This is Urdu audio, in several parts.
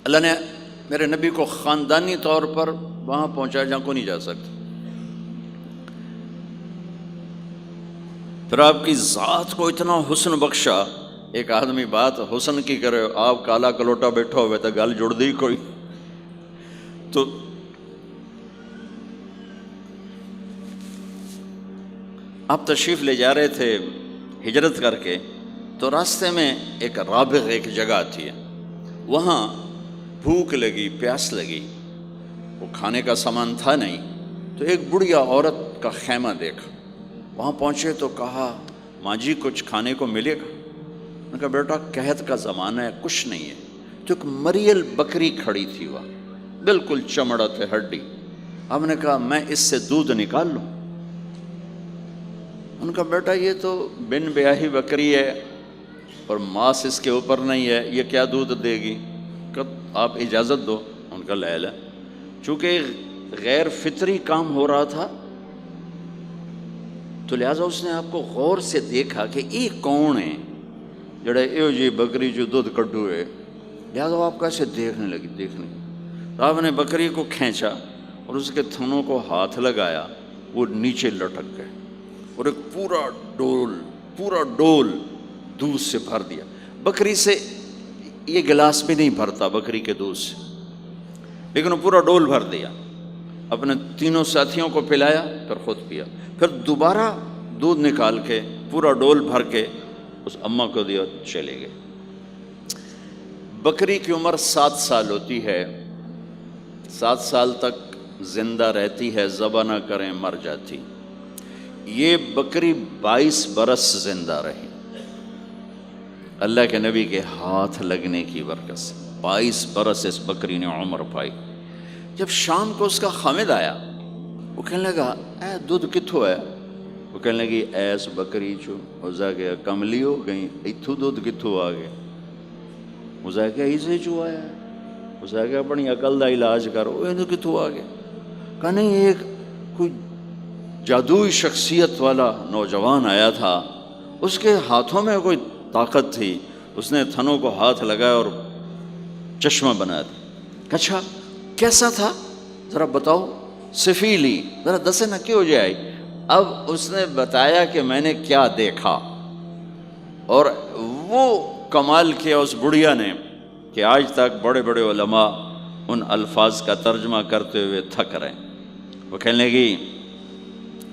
اللہ نے میرے نبی کو خاندانی طور پر وہاں پہنچایا جہاں کو نہیں جا سکتا. پھر آپ کی ذات کو اتنا حسن بخشا. ایک آدمی بات حسن کی کرے، آپ کالا کلوٹا بیٹھا ہوئے تو گل جڑ دی کوئی. تو آپ تشریف لے جا رہے تھے ہجرت کر کے، تو راستے میں ایک رابغ ایک جگہ آتی ہے، وہاں بھوک لگی، پیاس لگی، وہ کھانے کا سامان تھا نہیں، تو ایک بڑھیا عورت کا خیمہ دیکھا. وہاں پہنچے تو کہا ماں جی کچھ کھانے کو ملے گا؟ میں نے کہا بیٹا قحط کا زمانہ ہے، کچھ نہیں ہے. تو ایک مریل بکری کھڑی تھی، وہاں بالکل چمڑت ہڈی. ہم نے کہا میں اس سے دودھ نکال لوں؟ ان کا بیٹا یہ تو بن بیاہی بکری ہے اور ماس اس کے اوپر نہیں ہے، یہ کیا دودھ دے گی؟ کہ آپ اجازت دو. ان کا لے لے. چونکہ غیر فطری کام ہو رہا تھا تو لہٰذا اس نے آپ کو غور سے دیکھا کہ یہ کون ہے جڑا ایو جی بکری جو دودھ کڈو ہے. لہٰذا آپ کیسے دیکھنے لگی. تو آپ نے بکری کو کھینچا اور اس کے تھنوں کو ہاتھ لگایا، وہ نیچے لٹک گئے اور ایک پورا ڈول دودھ سے بھر دیا. بکری سے یہ گلاس بھی نہیں بھرتا بکری کے دودھ سے، لیکن وہ پورا ڈول بھر دیا. اپنے تینوں ساتھیوں کو پلایا، پھر خود پیا. پھر دوبارہ دودھ نکال کے پورا ڈول بھر کے اس اماں کو دیا، چلے گئے. بکری کی عمر 7 سال ہوتی ہے، 7 سال تک زندہ رہتی ہے، ذبح نہ کریں مر جاتی. یہ بکری 22 برس زندہ رہی اللہ کے نبی کے ہاتھ لگنے کی برکت سے. 22 برس اس بکری نے عمر پائی. جب شام کو اس کا خامد آیا، وہ کہنے لگا اے دودھ کتھوں ہے؟ وہ کہنے لگی ایس بکری چو. اسا کہ کملی ہو گئی، اتھو دودھ کتھوں آ گیا؟ اسا کہ ایسے چو آیا ہے. اسا کہ اپنی عقل دا علاج کرو، یہ کتھوں آ گیا؟ کہ نہیں، ایک کوئی جادوئی شخصیت والا نوجوان آیا تھا، اس کے ہاتھوں میں کوئی طاقت تھی، اس نے تھنوں کو ہاتھ لگایا اور چشمہ بنا دیا. اچھا کیسا تھا ذرا بتاؤ؟ سفیلی، ذرا دسے نہ کیوں جائے. اب اس نے بتایا کہ میں نے کیا دیکھا، اور وہ کمال کیا اس بڑھیا نے کہ آج تک بڑے بڑے علماء ان الفاظ کا ترجمہ کرتے ہوئے تھک رہے ہیں. وہ کہنے لگی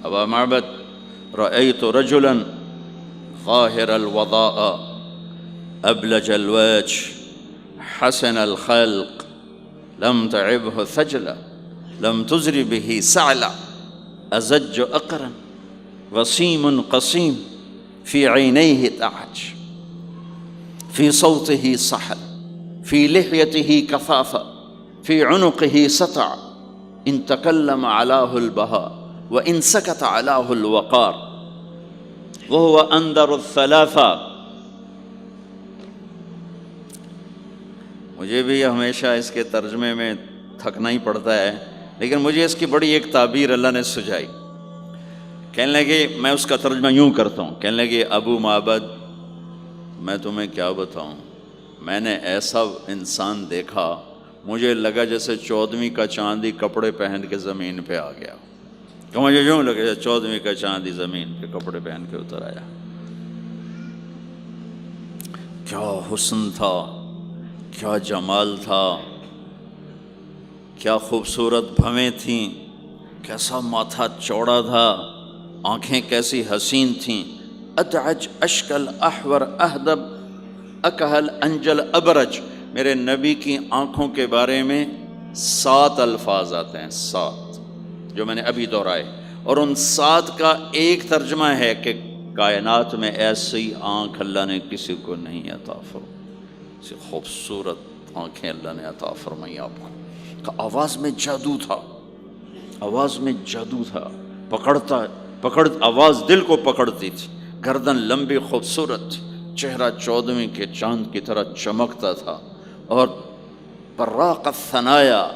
ابا معبد رأیت رجلا ظاہر الوضاء ابلج الوجه حسن الخلق لم تعبه ثجلا لم تزر به سعلا ازج اقرا وسيم قصيم في عينيه تعج في صوته صحل في لحيته كثافة في عنقه سطع إن تكلم علاه البهاء وإن سكت علاه الوقار وهو أندر الثلاثة. مجھے بھی ہمیشہ اس کے ترجمے میں تھکنا ہی پڑتا ہے، لیکن مجھے اس کی بڑی ایک تعبیر اللہ نے سجائی. کہنے لگے، میں اس کا ترجمہ یوں کرتا ہوں، کہنے لگے ابو معبد میں تمہیں کیا بتاؤں، میں نے ایسا انسان دیکھا مجھے لگا جیسے 14ویں کا چاندی کپڑے پہن کے زمین پہ آ گیا. تو مجھے یوں لگا جیسے 14ویں کا چاندی زمین پہ کپڑے پہن کے اتر آیا. کیا حسن تھا، کیا جمال تھا، کیا خوبصورت بھویں تھیں، کیسا ماتھا چوڑا تھا، آنکھیں کیسی حسین تھیں. ادعج اشکل احور اہدب اکہل انجل ابرج. میرے نبی کی آنکھوں کے بارے میں 7 الفاظ آتے ہیں، 7 جو میں نے ابھی دہرائے، اور ان 7 کا ایک ترجمہ ہے کہ کائنات میں ایسی آنکھ اللہ نے کسی کو نہیں عطا فرمائی، ایسی خوبصورت آنکھیں اللہ نے عطا فرمائی آپ کو. آواز میں جادو تھا، آواز میں جادو تھا، پکڑ آواز دل کو پکڑتی تھی. گردن لمبی خوبصورت تھی، چہرہ 14ویں کے چاند کی طرح چمکتا تھا، اور براق الثنایا،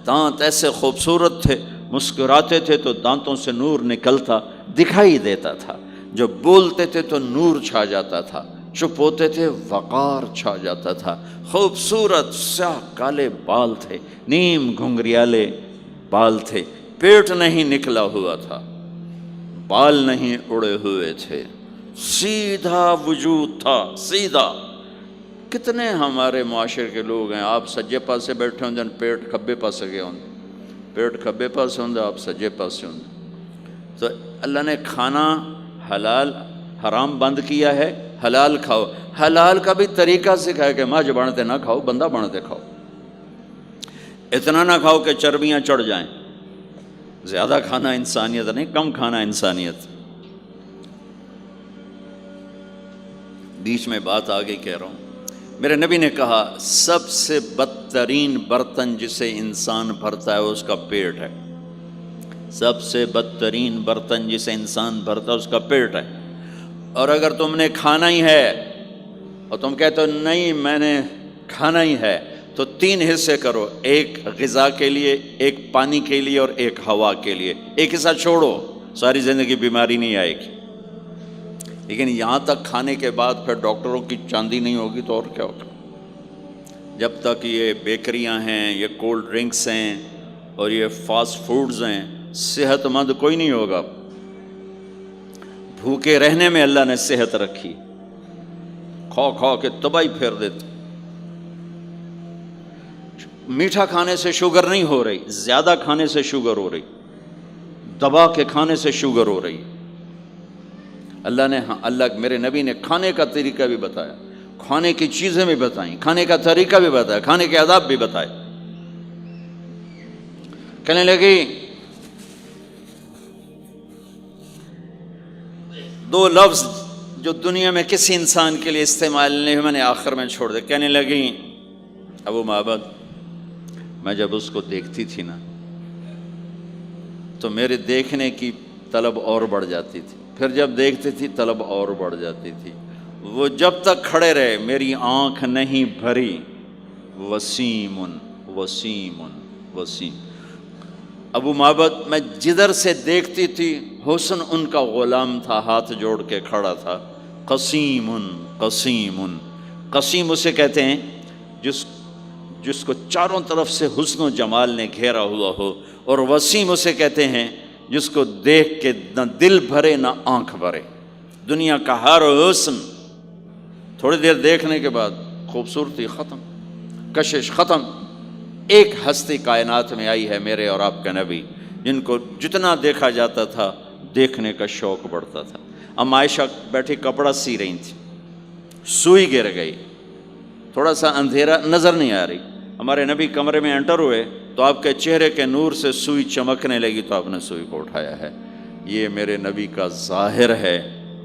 دانت ایسے خوبصورت تھے، مسکراتے تھے تو دانتوں سے نور نکلتا دکھائی دیتا تھا، جب بولتے تھے تو نور چھا جاتا تھا. چپ ہوتے تھے وقار چھا جاتا تھا، خوبصورت سیاہ کالے بال تھے، نیم گھنگریالے بال تھے، پیٹ نہیں نکلا ہوا تھا، بال نہیں اڑے ہوئے تھے، سیدھا وجود تھا، سیدھا۔ کتنے ہمارے معاشرے کے لوگ ہیں، آپ سجے پاسے بیٹھے ہوں جن پیٹ کھبے پاسے گئے ہوں، پیٹ کھبے پاسے ہوں آپ سجے پاسے ہوں۔ تو اللہ نے کھانا حلال حرام بند کیا ہے، حلال کھاؤ، حلال کا بھی طریقہ سکھایا کہ ماج بنتے نہ کھاؤ، بندہ بنتے کھاؤ، اتنا نہ کھاؤ کہ چربیاں چڑھ جائیں، زیادہ کھانا انسانیت نہیں، کم کھانا انسانیت۔ بیچ میں بات آگے کہہ رہا ہوں، میرے نبی نے کہا سب سے بدترین برتن جسے انسان بھرتا ہے اس کا پیٹ ہے، سب سے بدترین برتن جسے انسان بھرتا ہے اس کا پیٹ ہے۔ اور اگر تم نے کھانا ہی ہے اور تم کہتے ہو نہیں میں نے کھانا ہی ہے، تو 3 حصے کرو، ایک غذا کے لیے، ایک پانی کے لیے اور ایک ہوا کے لیے، ایک حصہ چھوڑو، ساری زندگی بیماری نہیں آئے گی۔ لیکن یہاں تک کھانے کے بعد پھر ڈاکٹروں کی چاندی نہیں ہوگی تو اور کیا ہوگا؟ جب تک یہ بیکریاں ہیں، یہ کولڈ ڈرنکس ہیں اور یہ فاسٹ فوڈز ہیں، صحت مند کوئی نہیں ہوگا۔ بھوکے رہنے میں اللہ نے صحت رکھی، کھا کھا کے تباہی پھیر دیتے۔ میٹھا کھانے سے شوگر نہیں ہو رہی، زیادہ کھانے سے شوگر ہو رہی، دبا کے کھانے سے شوگر ہو رہی۔ اللہ میرے نبی نے کھانے کا طریقہ بھی بتایا، کھانے کی چیزیں بھی بتائیں، کھانے کا طریقہ بھی بتایا، کھانے کے آداب بھی بتائے۔ کہنے لگی 2 لفظ جو دنیا میں کسی انسان کے لیے استعمال نہیں ہوئے، میں نے آخر میں چھوڑ دے۔ کہنے لگی ابو معبد، میں جب اس کو دیکھتی تھی نا تو میرے دیکھنے کی طلب اور بڑھ جاتی تھی، پھر جب دیکھتی تھی طلب اور بڑھ جاتی تھی۔ وہ جب تک کھڑے رہے میری آنکھ نہیں بھری۔ وسیم وسیم وسیم۔ ابو معبد میں جدھر سے دیکھتی تھی حسن ان کا غلام تھا، ہاتھ جوڑ کے کھڑا تھا۔ قسیم قسیم قسیم اسے کہتے ہیں جس کو چاروں طرف سے حسن و جمال نے گھیرا ہوا ہو، اور وسیم اسے کہتے ہیں جس کو دیکھ کے نہ دل بھرے نہ آنکھ بھرے۔ دنیا کا ہر حسن تھوڑی دیر دیکھنے کے بعد خوبصورتی ختم، کشش ختم۔ ایک ہستی کائنات میں آئی ہے میرے اور آپ کا نبی، جن کو جتنا دیکھا جاتا تھا دیکھنے کا شوق بڑھتا تھا۔ ام عائشہ بیٹھی کپڑا سی رہی تھی، سوئی گر گئی، تھوڑا سا اندھیرا نظر نہیں آ رہی۔ ہمارے نبی کمرے میں انٹر ہوئے تو آپ کے چہرے کے نور سے سوئی چمکنے لگی تو آپ نے سوئی کو اٹھایا ہے۔ یہ میرے نبی کا ظاہر ہے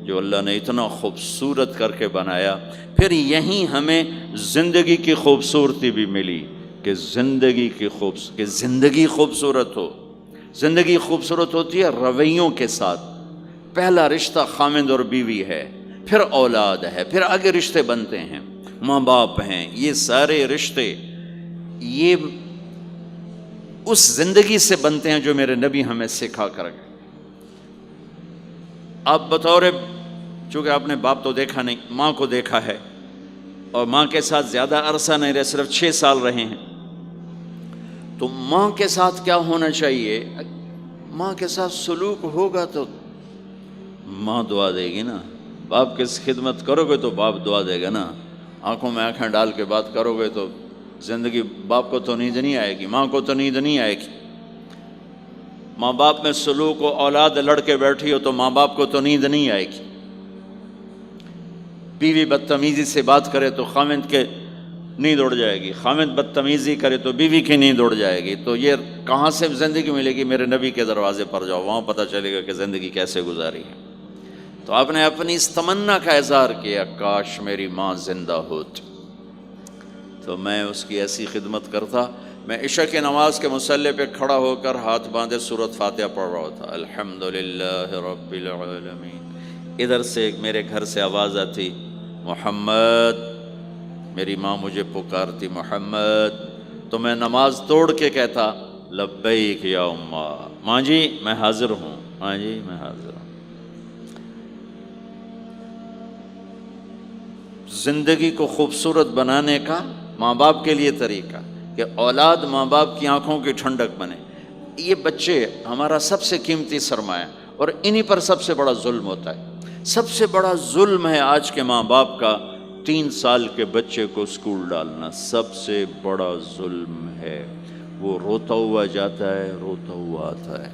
جو اللہ نے اتنا خوبصورت کر کے بنایا۔ پھر یہیں ہمیں زندگی کی خوبصورتی بھی ملی کہ زندگی خوبصورت ہو۔ زندگی خوبصورت ہوتی ہے رویوں کے ساتھ۔ پہلا رشتہ خامند اور بیوی ہے، پھر اولاد ہے، پھر آگے رشتے بنتے ہیں، ماں باپ ہیں، یہ سارے رشتے یہ اس زندگی سے بنتے ہیں جو میرے نبی ہمیں سکھا کر گئے۔ آپ بطور، چونکہ آپ نے باپ تو دیکھا نہیں، ماں کو دیکھا ہے، اور ماں کے ساتھ زیادہ عرصہ نہیں رہے، صرف 6 سال رہے ہیں، تو ماں کے ساتھ کیا ہونا چاہیے؟ ماں کے ساتھ سلوک ہوگا تو ماں دعا دے گی نا۔ باپ کی خدمت کرو گے تو باپ دعا دے گا نا۔ آنکھوں میں آنکھیں ڈال کے بات کرو گے تو زندگی، باپ کو تو نیند نہیں آئے گی، ماں کو تو نیند نہیں آئے گی۔ ماں باپ میں سلوک و اولاد لڑ کے بیٹھی ہو تو ماں باپ کو تو نیند نہیں آئے گی۔ بیوی بدتمیزی سے بات کرے تو خامند کے نیند اڑ جائے گی، خامند بدتمیزی کرے تو بیوی کی نیند اڑ جائے گی۔ تو یہ کہاں سے زندگی ملے گی؟ میرے نبی کے دروازے پر جاؤ، وہاں پتہ چلے گا کہ زندگی کیسے گزاری ہے۔ تو آپ نے اپنی اس تمنا کا اظہار کیا، کاش میری ماں زندہ ہوتی تو میں اس کی ایسی خدمت کرتا۔ میں عشاء کی نماز کے مصلی پہ کھڑا ہو کر ہاتھ باندھے سورۃ فاتحہ پڑھ رہا تھا، الحمدللہ رب العالمین۔ ادھر سے میرے گھر سے آواز آتی، محمد، میری ماں مجھے پکارتی محمد، تو میں نماز توڑ کے کہتا لبیک یا اماں، ماں جی میں حاضر ہوں، ماں جی میں حاضر ہوں۔ زندگی کو خوبصورت بنانے کا ماں باپ کے لیے طریقہ کہ اولاد ماں باپ کی آنکھوں کی ٹھنڈک بنے. یہ بچے ہمارا سب سے قیمتی سرمایہ، اور انہی پر سب سے بڑا ظلم ہوتا ہے. سب سے بڑا ظلم ہے آج کے ماں باپ کا 3 سال کے بچے کو اسکول ڈالنا. سب سے بڑا ظلم ہے. وہ روتا ہوا جاتا ہے، روتا ہوا آتا ہے،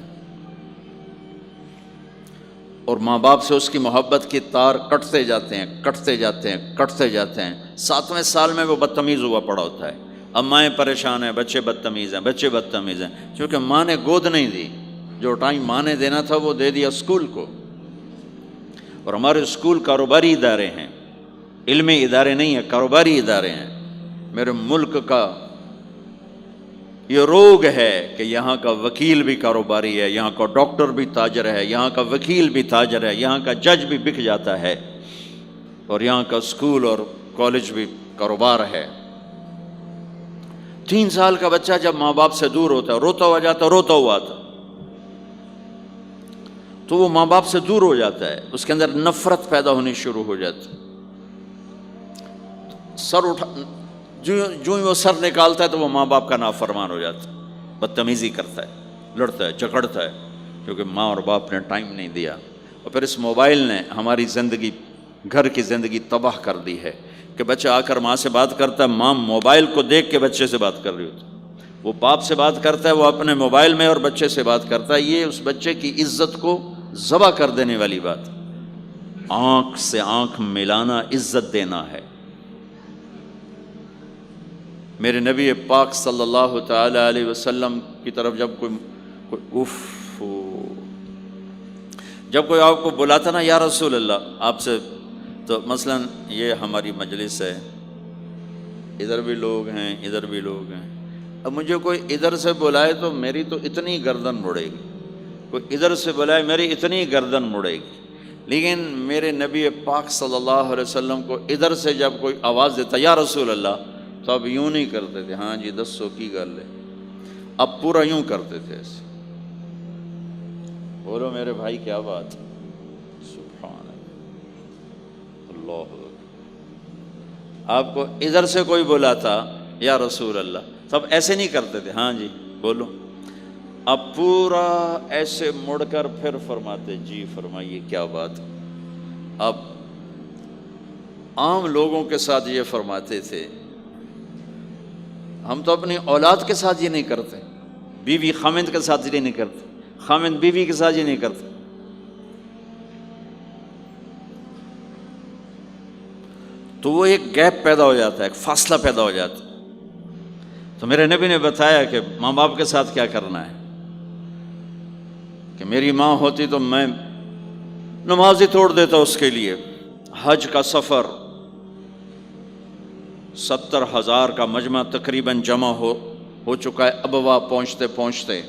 اور ماں باپ سے اس کی محبت کی تار کٹتے جاتے ہیں، کٹتے جاتے ہیں، کٹتے جاتے ہیں. 7ویں سال میں وہ بدتمیز ہوا پڑا ہوتا ہے. اب مائیں پریشان ہیں، بچے بدتمیز ہیں، بچے بدتمیز ہیں، کیونکہ ماں نے گود نہیں دی. جو ٹائم ماں نے دینا تھا وہ دے دیا اسکول کو. اور ہمارے اسکول کاروباری ادارے ہیں، علمی ادارے نہیں ہیں، کاروباری ادارے ہیں. میرے ملک کا یہ روگ ہے کہ یہاں کا وکیل بھی کاروباری ہے، یہاں کا ڈاکٹر بھی تاجر ہے، یہاں کا وکیل بھی تاجر ہے، یہاں کا جج بھی بک جاتا ہے، اور یہاں کا اسکول اور کالج بھی کاروبار ہے. 3 سال کا بچہ جب ماں باپ سے دور ہوتا ہے، روتا ہوا جاتا ہے، روتا ہوا آتا، تو وہ ماں باپ سے دور ہو جاتا ہے. اس کے اندر نفرت پیدا ہونی شروع ہو جاتی. سر اٹھا جو ہی وہ سر نکالتا ہے تو وہ ماں باپ کا نافرمان ہو جاتا ہے، بدتمیزی کرتا ہے، لڑتا ہے، جھگڑتا ہے، کیونکہ ماں اور باپ نے ٹائم نہیں دیا. اور پھر اس موبائل نے ہماری زندگی، گھر کی زندگی تباہ کر دی ہے کہ بچہ آ کر ماں سے بات کرتا ہے، ماں موبائل کو دیکھ کے بچے سے بات کر رہی ہوتی. وہ باپ سے بات کرتا ہے، وہ اپنے موبائل میں، اور بچے سے بات کرتا ہے. یہ اس بچے کی عزت کو ذبح کر دینے والی بات. آنکھ سے آنکھ ملانا عزت دینا ہے. میرے نبی پاک صلی اللہ تعالی علیہ وسلم کی طرف جب کوئی آپ کو بلاتا نا، یا رسول اللہ آپ سے، تو مثلا یہ ہماری مجلس ہے، ادھر بھی لوگ ہیں، ادھر بھی لوگ ہیں. اب مجھے کوئی ادھر سے بلائے تو میری تو اتنی گردن مڑے گی، کوئی ادھر سے بلائے میری اتنی گردن مڑے گی. لیکن میرے نبی پاک صلی اللہ علیہ وسلم کو ادھر سے جب کوئی آواز دیتا یا رسول اللہ، تو اب یوں نہیں کرتے تھے، ہاں جی دسو کی گل ہے. اب پورا یوں کرتے تھے ایسے. بولو میرے بھائی کیا بات ہے، سبحان اللہ. آپ کو ادھر سے کوئی بلاتا یا رسول اللہ، تب ایسے نہیں کرتے تھے، ہاں جی بولو. اب پورا ایسے مڑ کر پھر فرماتے، جی فرمائیے کیا بات. اب عام لوگوں کے ساتھ یہ فرماتے تھے. ہم تو اپنی اولاد کے ساتھ یہ نہیں کرتے، بیوی خامند کے ساتھ یہ نہیں کرتے، خامند بیوی کے ساتھ یہ نہیں کرتے. تو وہ ایک گیپ پیدا ہو جاتا ہے، ایک فاصلہ پیدا ہو جاتا ہے. تو میرے نبی نے بتایا کہ ماں باپ کے ساتھ کیا کرنا ہے. کہ میری ماں ہوتی تو میں نماز ہی توڑ دیتا اس کے لیے. حج کا سفر 70,000 کا مجمع تقریباً جمع ہو چکا ہے ابوا پہنچتے پہنچتے،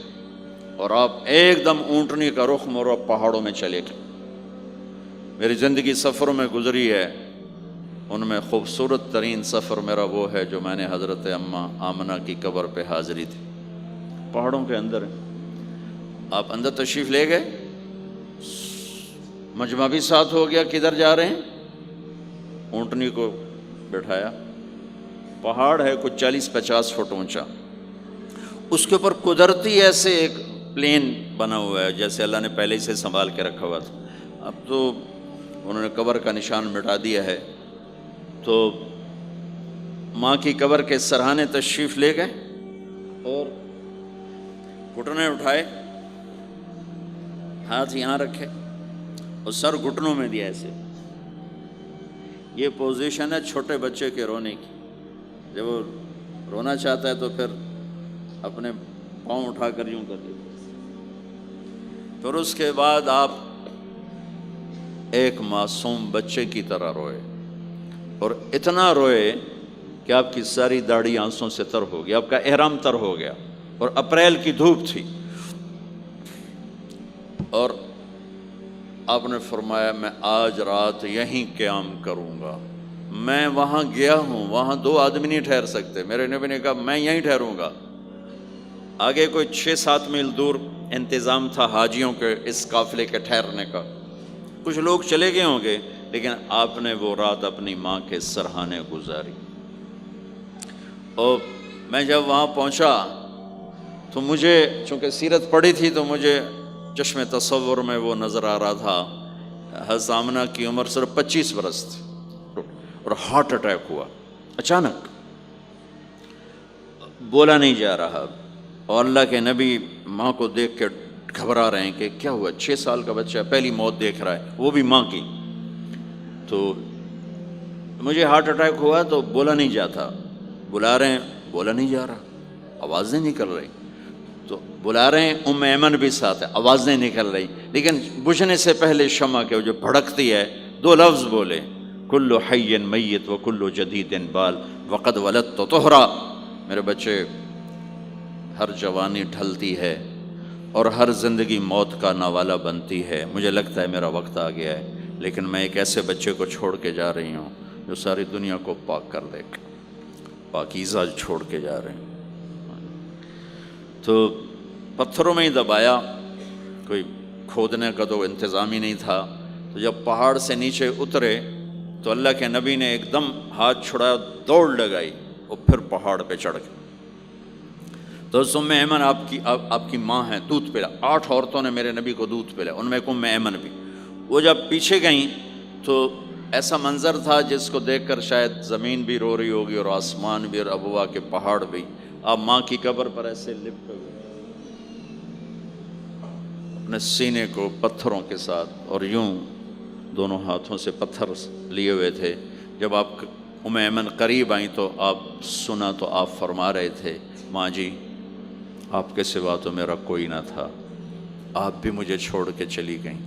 اور آپ ایک دم اونٹنی کا رخ موڑو، پہاڑوں میں چلے گئے. میری زندگی سفروں میں گزری ہے، ان میں خوبصورت ترین سفر میرا وہ ہے جو میں نے حضرت اماں آمنہ کی قبر پہ حاضری تھی. پہاڑوں کے اندر آپ اندر تشریف لے گئے، مجمع بھی ساتھ ہو گیا، کدھر جا رہے ہیں، اونٹنی کو بٹھایا. پہاڑ ہے کچھ 40-50 فٹ اونچا، اس کے اوپر قدرتی ایسے ایک پلین بنا ہوا ہے جیسے اللہ نے پہلے سے سنبھال کے رکھا ہوا تھا. اب تو انہوں نے قبر کا نشان مٹا دیا ہے. تو ماں کی قبر کے سرہانے تشریف لے گئے اور گھٹنے اٹھائے، ہاتھ یہاں رکھے اور سر گھٹنوں میں دیا ایسے. یہ پوزیشن ہے چھوٹے بچے کے رونے کی. جب وہ رونا چاہتا ہے تو پھر اپنے پاؤں اٹھا کر یوں کر دیتے. پھر اس کے بعد آپ ایک معصوم بچے کی طرح روئے، اور اتنا روئے کہ آپ کی ساری داڑھی آنسوں سے تر ہو گیا، آپ کا احرام تر ہو گیا، اور اپریل کی دھوپ تھی. اور آپ نے فرمایا میں آج رات یہیں قیام کروں گا. میں وہاں گیا ہوں، وہاں 2 آدمی نہیں ٹھہر سکتے. میرے نبی نے کہا میں یہیں ٹھہروں گا. آگے کوئی 6-7 میل دور انتظام تھا حاجیوں کے اس قافلے کے ٹھہرنے کا. کچھ لوگ چلے گئے ہوں گے، لیکن آپ نے وہ رات اپنی ماں کے سرہانے گزاری۔ اور میں جب وہاں پہنچا تو مجھے چونکہ سیرت پڑھی تھی تو مجھے چشم تصور میں وہ نظر آ رہا تھا، حضرت آمنہ کی عمر صرف 25 برس تھی اور ہارٹ اٹیک ہوا اچانک، بولا نہیں جا رہا، اور اللہ کے نبی ماں کو دیکھ کے گھبرا رہے ہیں کہ کیا ہوا، 6 سال کا بچہ پہلی موت دیکھ رہا ہے، وہ بھی ماں کی۔ تو مجھے ہارٹ اٹیک ہوا تو بولا نہیں جاتا، بلا رہے ہیں بولا نہیں جا رہا، آوازیں نکل رہی، تو بلا رہے ہیں ام ایمن بھی ساتھ ہے، آوازیں نکل رہی، لیکن بجھنے سے پہلے شمع کے جو بھڑکتی ہے 2 لفظ بولے، کل حی میت و کل جدید بال وقد ولدت طہرا۔ میرے بچے، ہر جوانی ڈھلتی ہے اور ہر زندگی موت کا نوالا بنتی ہے، مجھے لگتا ہے میرا وقت آ گیا ہے، لیکن میں ایک ایسے بچے کو چھوڑ کے جا رہی ہوں جو ساری دنیا کو پاک کر دے گا، پاکیزہ چھوڑ کے جا رہے ہیں۔ تو پتھروں میں ہی دبایا، کوئی کھودنے کا تو انتظام ہی نہیں تھا، تو جب پہاڑ سے نیچے اترے تو اللہ کے نبی نے ایک دم ہاتھ چھڑایا، دوڑ لگائی اور پھر پہاڑ پہ چڑھ گئے۔ تو ام ایمن آپ کی ماں ہیں، دودھ پلا، 8 عورتوں نے میرے نبی کو دودھ پلا، ان میں ایک ام ایمن بھی۔ وہ جب پیچھے گئیں تو ایسا منظر تھا جس کو دیکھ کر شاید زمین بھی رو رہی ہوگی اور آسمان بھی اور ابوا کے پہاڑ بھی۔ آپ ماں کی قبر پر ایسے لپٹے ہوئے اپنے سینے کو پتھروں کے ساتھ اور یوں دونوں ہاتھوں سے پتھر لیے ہوئے تھے۔ جب آپ ام ایمن قریب آئیں تو آپ سنا تو آپ فرما رہے تھے، ماں جی آپ کے سوا تو میرا کوئی نہ تھا، آپ بھی مجھے چھوڑ کے چلی گئیں،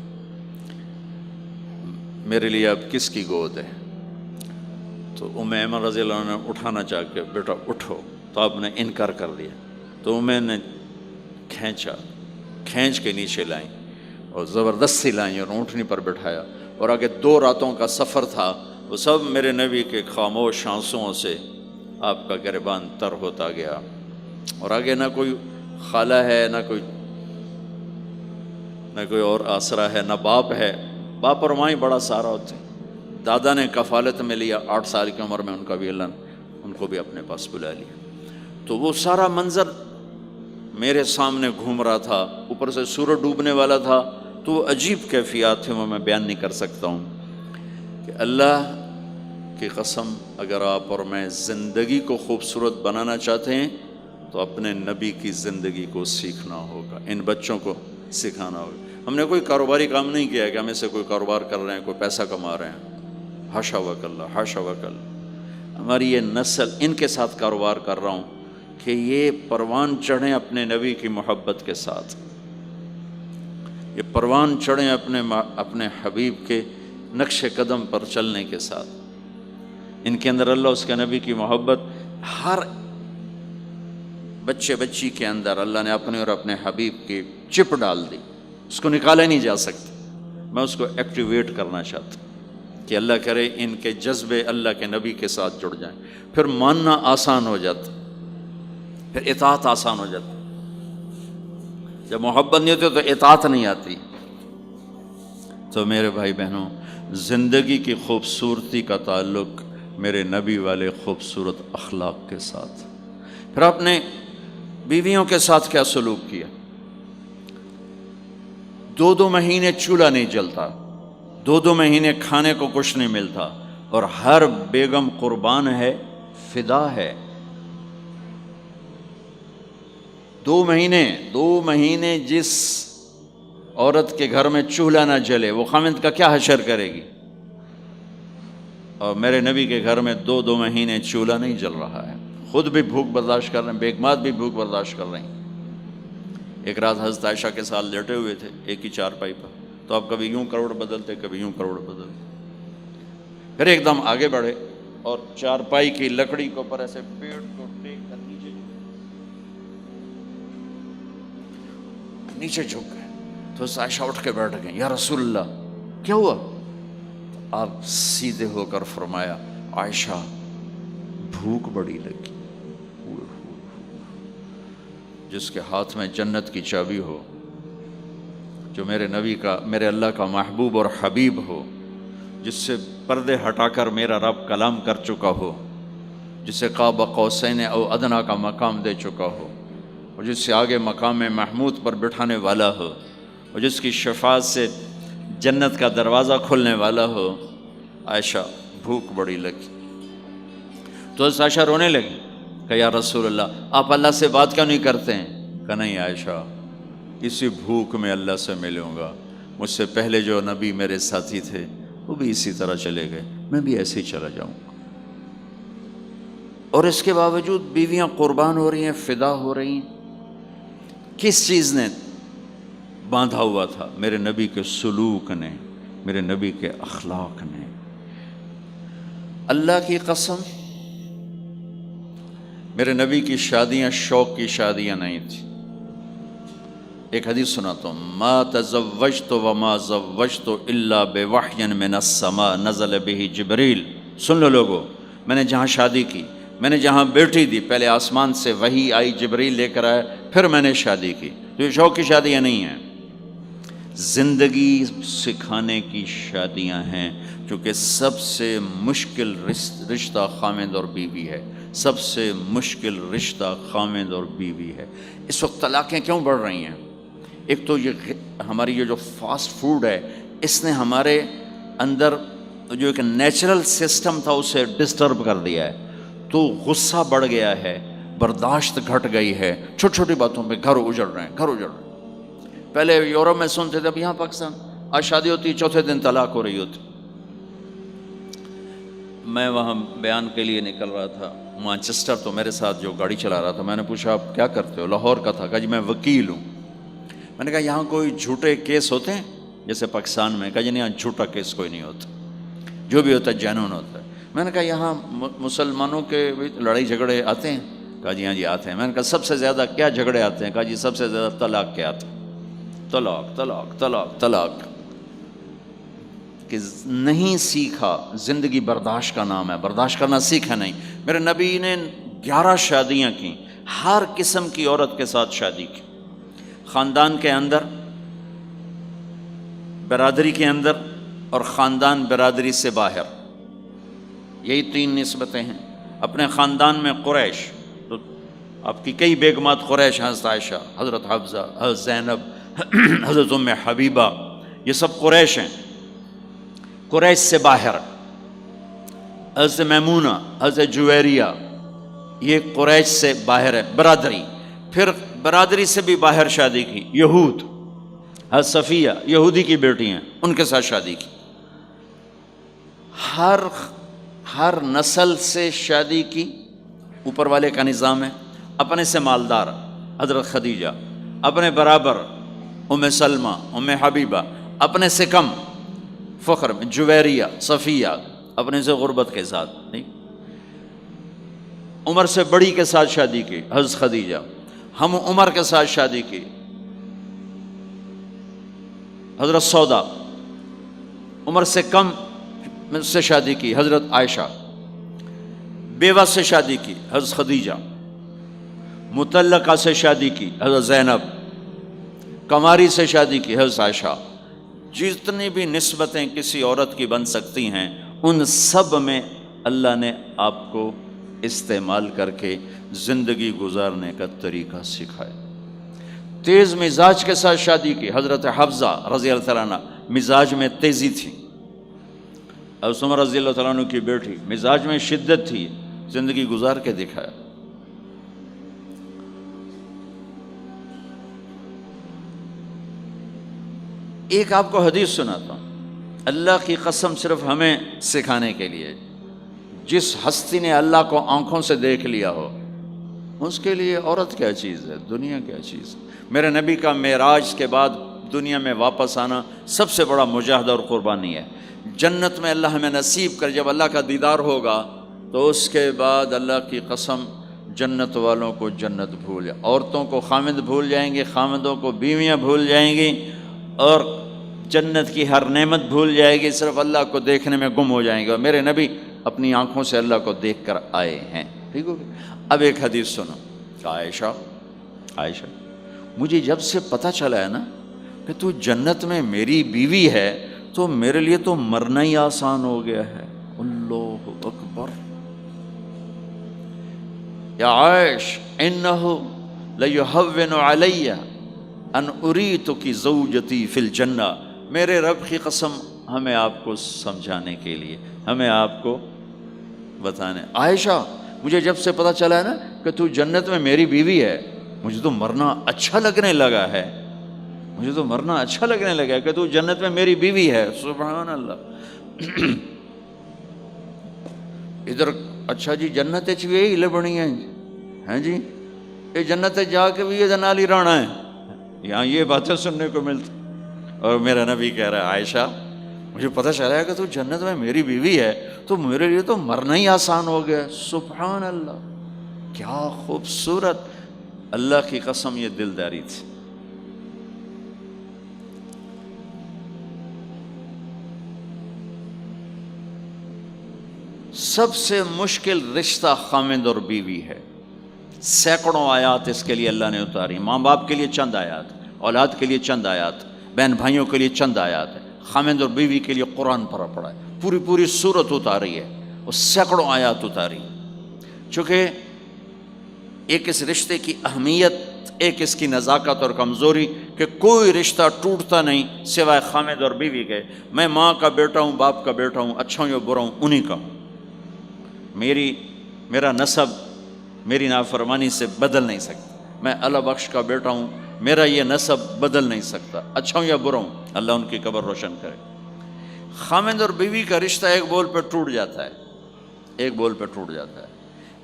میرے لیے اب کس کی گود ہے؟ تو ام ایمن رضی اللہ عنہ نے اٹھانا چاہ کے، بیٹا اٹھو، تو آپ نے انکار کر دیا، تو میں نے کھینچ کے نیچے لائیں اور زبردستی لائیں اور اونٹنی پر بٹھایا، اور آگے 2 راتوں کا سفر تھا، وہ سب میرے نبی کے خاموش آنسوؤں سے آپ کا گریبان تر ہوتا گیا، اور آگے نہ کوئی خالہ ہے، نہ کوئی اور آسرا ہے، نہ باپ ہے، باپ اور ماں ہی بڑا سہارا ہوتے ہیں۔ دادا نے کفالت میں لیا 8 سال کی عمر میں، ان کا بھی اللہ نے ان کو بھی اپنے پاس بلا لیا۔ تو وہ سارا منظر میرے سامنے گھوم رہا تھا، اوپر سے سورج ڈوبنے والا تھا، تو وہ عجیب کیفیات تھے، وہ میں بیان نہیں کر سکتا ہوں کہ اللہ کی قسم اگر آپ اور میں زندگی کو خوبصورت بنانا چاہتے ہیں تو اپنے نبی کی زندگی کو سیکھنا ہوگا، ان بچوں کو سکھانا ہوگا۔ ہم نے کوئی کاروباری کام نہیں کیا ہے کہ ہم اسے کوئی کاروبار کر رہے ہیں، کوئی پیسہ کما رہے ہیں، حاشا وکلا، حاشا وکلا۔ ہماری یہ نسل، ان کے ساتھ کاروبار کر رہا ہوں کہ یہ پروان چڑھیں اپنے نبی کی محبت کے ساتھ، یہ پروان چڑھیں اپنے حبیب کے نقش قدم پر چلنے کے ساتھ۔ ان کے اندر اللہ اس کے نبی کی محبت، ہر بچے بچی کے اندر اللہ نے اپنے اور اپنے حبیب کی چپ ڈال دی، اس کو نکالا نہیں جا سکتا۔ میں اس کو ایکٹیویٹ کرنا چاہتا ہوں کہ اللہ کرے ان کے جذبے اللہ کے نبی کے ساتھ جڑ جائیں، پھر ماننا آسان ہو جاتا، پھر اطاعت آسان ہو جاتی۔ جب محبت نہیں ہوتی تو اطاعت نہیں آتی۔ تو میرے بھائی بہنوں، زندگی کی خوبصورتی کا تعلق میرے نبی والے خوبصورت اخلاق کے ساتھ۔ پھر آپ نے بیویوں کے ساتھ کیا سلوک کیا؟ 2 مہینے چولہا نہیں جلتا، 2 مہینے کھانے کو کچھ نہیں ملتا، اور ہر بیگم قربان ہے، فدا ہے۔ 2 مہینے جس عورت کے گھر میں چولہا نہ جلے وہ خامند کا کیا حشر کرے گی؟ اور میرے نبی کے گھر میں 2 مہینے چولہا نہیں جل رہا ہے، خود بھی بھوک برداشت کر رہے ہیں، بیگمات بھی بھوک برداشت کر رہے ہیں۔ ایک رات حضرت عائشہ کے ساتھ لیٹے ہوئے تھے ایک ہی چارپائی پر، تو آپ کبھی یوں کروڑ بدلتے، کبھی یوں کروڑ بدلتے، پھر ایک دم آگے بڑھے اور چارپائی کی لکڑی کے اوپر ایسے پیٹ کو ٹیک کر نیچے جھک گئے۔ تو عائشہ اٹھ کے بیٹھ گئے، یا رسول اللہ کیا ہوا؟ آپ سیدھے ہو کر فرمایا، عائشہ بھوک بڑی لگی۔ جس کے ہاتھ میں جنت کی چابی ہو، جو میرے نبی کا، میرے اللہ کا محبوب اور حبیب ہو، جس سے پردے ہٹا کر میرا رب کلام کر چکا ہو، جسے قاب قوسین او ادنا کا مقام دے چکا ہو، اور جس سے آگے مقام محمود پر بٹھانے والا ہو، اور جس کی شفاعت سے جنت کا دروازہ کھلنے والا ہو۔ عائشہ بھوک بڑی لگی تو حضرت عائشہ رونے لگی کہ یا رسول اللہ آپ اللہ سے بات کیوں نہیں کرتے ہیں؟ کہ نہیں عائشہ، اسی بھوک میں اللہ سے ملوں گا، مجھ سے پہلے جو نبی میرے ساتھی تھے وہ بھی اسی طرح چلے گئے، میں بھی ایسے ہی چلا جاؤں گا۔ اور اس کے باوجود بیویاں قربان ہو رہی ہیں، فدا ہو رہی ہیں۔ کس چیز نے باندھا ہوا تھا؟ میرے نبی کے سلوک نے، میرے نبی کے اخلاق نے۔ اللہ کی قسم، میرے نبی کی شادیاں شوق کی شادیاں نہیں تھیں۔ ایک حدیث سناتا ہوں، ما تزوجت وما زوجت الا بوحی من السماء نزل به جبریل۔ سن لو لوگو، میں نے جہاں شادی کی، میں نے جہاں بیٹی دی، پہلے آسمان سے وحی آئی، جبریل لے کر آئے، پھر میں نے شادی کی۔ تو یہ شوق کی شادیاں نہیں ہیں، زندگی سکھانے کی شادیاں ہیں، کیونکہ سب سے مشکل رشتہ خامند اور بیوی ہے، سب سے مشکل رشتہ خامند اور بیوی ہے۔ اس وقت طلاقیں کیوں بڑھ رہی ہیں؟ ایک تو یہ ہماری یہ جو فاسٹ فوڈ ہے، اس نے ہمارے اندر جو ایک نیچرل سسٹم تھا اسے ڈسٹرب کر دیا ہے، تو غصہ بڑھ گیا ہے، برداشت گھٹ گئی ہے، چھوٹی چھوٹی باتوں پہ گھر اجڑ رہے ہیں، گھر اجڑ رہے ہیں۔ پہلے یورپ میں سنتے تھے، اب یہاں پاکستان آج شادی ہوتی، چوتھے دن طلاق ہو رہی ہوتی۔ میں وہاں بیان کے لیے نکل رہا تھا مانچسٹر، تو میرے ساتھ جو گاڑی چلا رہا تھا، میں نے پوچھا آپ کیا کرتے ہو؟ لاہور کا تھا۔ کہا جی میں وکیل ہوں۔ میں نے کہا یہاں کوئی جھوٹے کیس ہوتے ہیں جیسے پاکستان میں؟ کہا جی نہیں، یہاں جھوٹا کیس کوئی نہیں ہوتا، جو بھی ہوتا ہے جینون ہوتا ہے۔ میں نے کہا یہاں مسلمانوں کے لڑائی جھگڑے آتے ہیں؟ کہا جی ہاں جی آتے ہیں۔ میں نے کہا سب سے زیادہ کیا جھگڑے آتے ہیں؟ کہا جی سب سے زیادہ طلاق کے آتے ہیں، طلاق طلاق طلاق طلاق۔ کہ نہیں سیکھا، زندگی برداشت کا نام ہے، برداشت کرنا سیکھا نہیں۔ میرے نبی نے 11 شادیاں کی، ہر قسم کی عورت کے ساتھ شادی کی، خاندان کے اندر، برادری کے اندر، اور خاندان برادری سے باہر۔ یہی 3 نسبتیں ہیں۔ اپنے خاندان میں قریش، تو آپ کی کئی بیگمات قریش، حضرت عائشہ، حضرت حفصہ، حضرت زینب، حضرت ام حبیبہ، یہ سب قریش ہیں۔ قریش سے باہر حضرت میمونہ، حضرت جویریہ، یہ قریش سے باہر ہے برادری۔ پھر برادری سے بھی باہر شادی کی، یہود، حضرت صفیہ یہودی کی بیٹی ہیں، ان کے ساتھ شادی کی۔ ہر نسل سے شادی کی، اوپر والے کا نظام ہے۔ اپنے سے مالدار حضرت خدیجہ، اپنے برابر ام سلمہ، ام حبیبہ، اپنے سے کم فخر میں جویریہ، صفیہ، اپنے سے غربت کے ساتھ نہیں۔ عمر سے بڑی کے ساتھ شادی کی، حضرت خدیجہ۔ ہم عمر کے ساتھ شادی کی، حضرت سودا۔ عمر سے کم سے شادی کی، حضرت عائشہ۔ بیوہ سے شادی کی، حضرت خدیجہ۔ مطلقہ سے شادی کی، حضرت زینب۔ کماری سے شادی کی، حضرت عائشہ۔ جتنی بھی نسبتیں کسی عورت کی بن سکتی ہیں، ان سب میں اللہ نے آپ کو استعمال کر کے زندگی گزارنے کا طریقہ سکھایا۔ تیز مزاج کے ساتھ شادی کی، حضرت حفصہ رضی اللہ تعالیٰ عنہ، مزاج میں تیزی تھی۔ حضرت عمر رضی اللہ تعالیٰ عنہ کی بیٹی، مزاج میں شدت تھی، زندگی گزار کے دکھایا۔ ایک آپ کو حدیث سناتا ہوں، اللہ کی قسم صرف ہمیں سکھانے کے لیے۔ جس ہستی نے اللہ کو آنکھوں سے دیکھ لیا ہو، اس کے لیے عورت کیا چیز ہے، دنیا کیا چیز ہے۔ میرے نبی کا معراج کے بعد دنیا میں واپس آنا سب سے بڑا مجاہدہ اور قربانی ہے۔ جنت میں اللہ ہمیں نصیب کر، جب اللہ کا دیدار ہوگا تو اس کے بعد اللہ کی قسم جنت والوں کو جنت بھول جائے، عورتوں کو خامد بھول جائیں گے، خامدوں کو بیویاں بھول جائیں گی، اور جنت کی ہر نعمت بھول جائے گی، صرف اللہ کو دیکھنے میں گم ہو جائیں گے۔ اور میرے نبی اپنی آنکھوں سے اللہ کو دیکھ کر آئے ہیں، ٹھیک ہو گیا۔ اب ایک حدیث سنو، عائشہ مجھے جب سے پتہ چلا ہے نا کہ تو جنت میں میری بیوی ہے، تو میرے لیے تو مرنا ہی آسان ہو گیا ہے۔ اللہ اکبر۔ یا عائش انہ لیہون علی ان اریتک زوجتی فی الجنہ، میرے رب کی قسم ہمیں آپ کو سمجھانے کے لیے، ہمیں آپ کو بتانے، عائشہ مجھے جب سے پتہ چلا ہے نا کہ تو جنت میں میری بیوی ہے، مجھے تو مرنا اچھا لگنے لگا ہے، مجھے تو مرنا اچھا لگنے لگا ہے کہ تو جنت میں میری بیوی ہے۔ سبحان اللہ۔ ادھر اچھا جی جنت بھی یہی لبنی ہے جی، یہ جنت جا کے بھی یہ نال ہی رہنا ہے، یہاں یہ باتیں سننے کو ملتی۔ اور میرا نبی کہہ رہا ہے عائشہ مجھے پتہ چلا ہے کہ تو جنت میں میری بیوی ہے، تو میرے لیے تو مرنا ہی آسان ہو گیا۔ سبحان اللہ، کیا خوبصورت، اللہ کی قسم یہ دلداری تھی۔ سب سے مشکل رشتہ خامند اور بیوی ہے، سینکڑوں آیات اس کے لیے اللہ نے اتاری، ماں باپ کے لیے چند آیات، اولاد کے لیے چند آیات، بہن بھائیوں کے لیے چند آیات ہے، خامند اور بیوی کے لیے قرآن پڑھا ہے، پوری سورت اتاری ہے، اور سینکڑوں آیات اتاری، چونکہ ایک اس رشتے کی اہمیت، ایک اس کی نزاکت اور کمزوری کہ کوئی رشتہ ٹوٹتا نہیں سوائے خامند اور بیوی کے۔ میں ماں کا بیٹا ہوں، باپ کا بیٹا ہوں، اچھا ہوں یا برا ہوں، انہی کا ہوں، میرا نسب میری نافرمانی سے بدل نہیں سکتا، میں اللہ بخش کا بیٹا ہوں، میرا یہ نسب بدل نہیں سکتا، اچھا ہوں یا برا ہوں، اللہ ان کی قبر روشن کرے۔ خامند اور بیوی کا رشتہ ایک بول پہ ٹوٹ جاتا ہے، ایک بول پہ ٹوٹ جاتا ہے،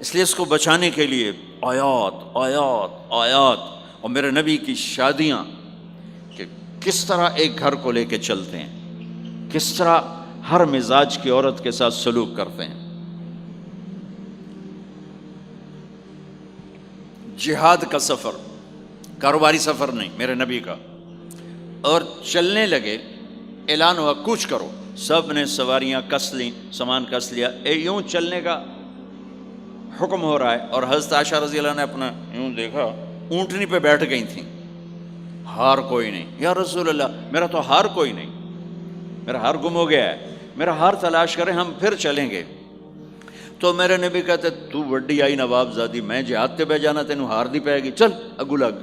اس لیے اس کو بچانے کے لیے آیات آیات آیات، اور میرے نبی کی شادیاں کہ کس طرح ایک گھر کو لے کے چلتے ہیں، کس طرح ہر مزاج کی عورت کے ساتھ سلوک کرتے ہیں۔ جہاد کا سفر، کاروباری سفر نہیں، میرے نبی کا، اور چلنے لگے، اعلان ہوا کوچ کرو، سب نے سواریاں کس لیں، سامان کس لیا، یوں چلنے کا حکم ہو رہا ہے، اور حضرت عائشہ رضی اللہ نے اپنا یوں دیکھا، اونٹنی پہ بیٹھ گئی تھیں، ہار کوئی نہیں، یا رسول اللہ میرا تو ہار کوئی نہیں، میرا ہار گم ہو گیا ہے، میرا ہار تلاش کریں ہم پھر چلیں گے۔ تو میرے نبی کہتے تو وڈی آئی نواب زادی، میں جہاد تے بہ جانا، تینوں ہار دی پائے گی، چل اگو لگ۔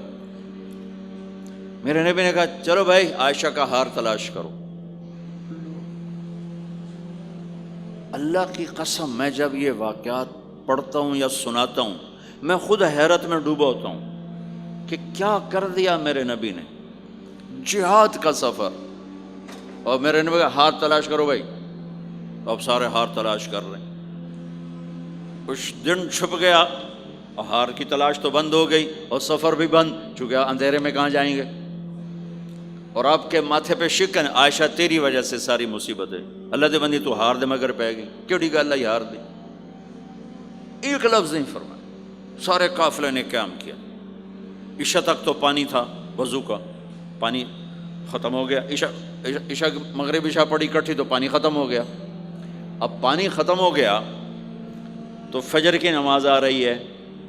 میرے نبی نے کہا چلو بھائی عائشہ کا ہار تلاش کرو۔ اللہ کی قسم میں جب یہ واقعات پڑھتا ہوں یا سناتا ہوں میں خود حیرت میں ڈوبا ہوتا ہوں کہ کیا کر دیا میرے نبی نے، جہاد کا سفر، اور میرے نبی کا ہار تلاش کرو بھائی، اب سارے ہار تلاش کر رہے ہیں۔ کچھ دن چھپ گیا اور ہار کی تلاش تو بند ہو گئی اور سفر بھی بند، چونکہ اندھیرے میں کہاں جائیں گے، اور آپ کے ماتھے پہ شکن، عائشہ تیری وجہ سے ساری مصیبت ہے، اللہ دے بندی تو ہار دے مگر پہ گئی، کیڑی گل ہے ہار دی، ایک لفظ نہیں فرمایا، سارے قافلے نے قیام کیا۔ عشاء تک تو پانی تھا وضو کا، پانی ختم ہو گیا، عشاء مغرب عشاء پڑی کٹھی تو پانی ختم ہو گیا، اب پانی ختم ہو گیا تو فجر کی نماز آ رہی ہے،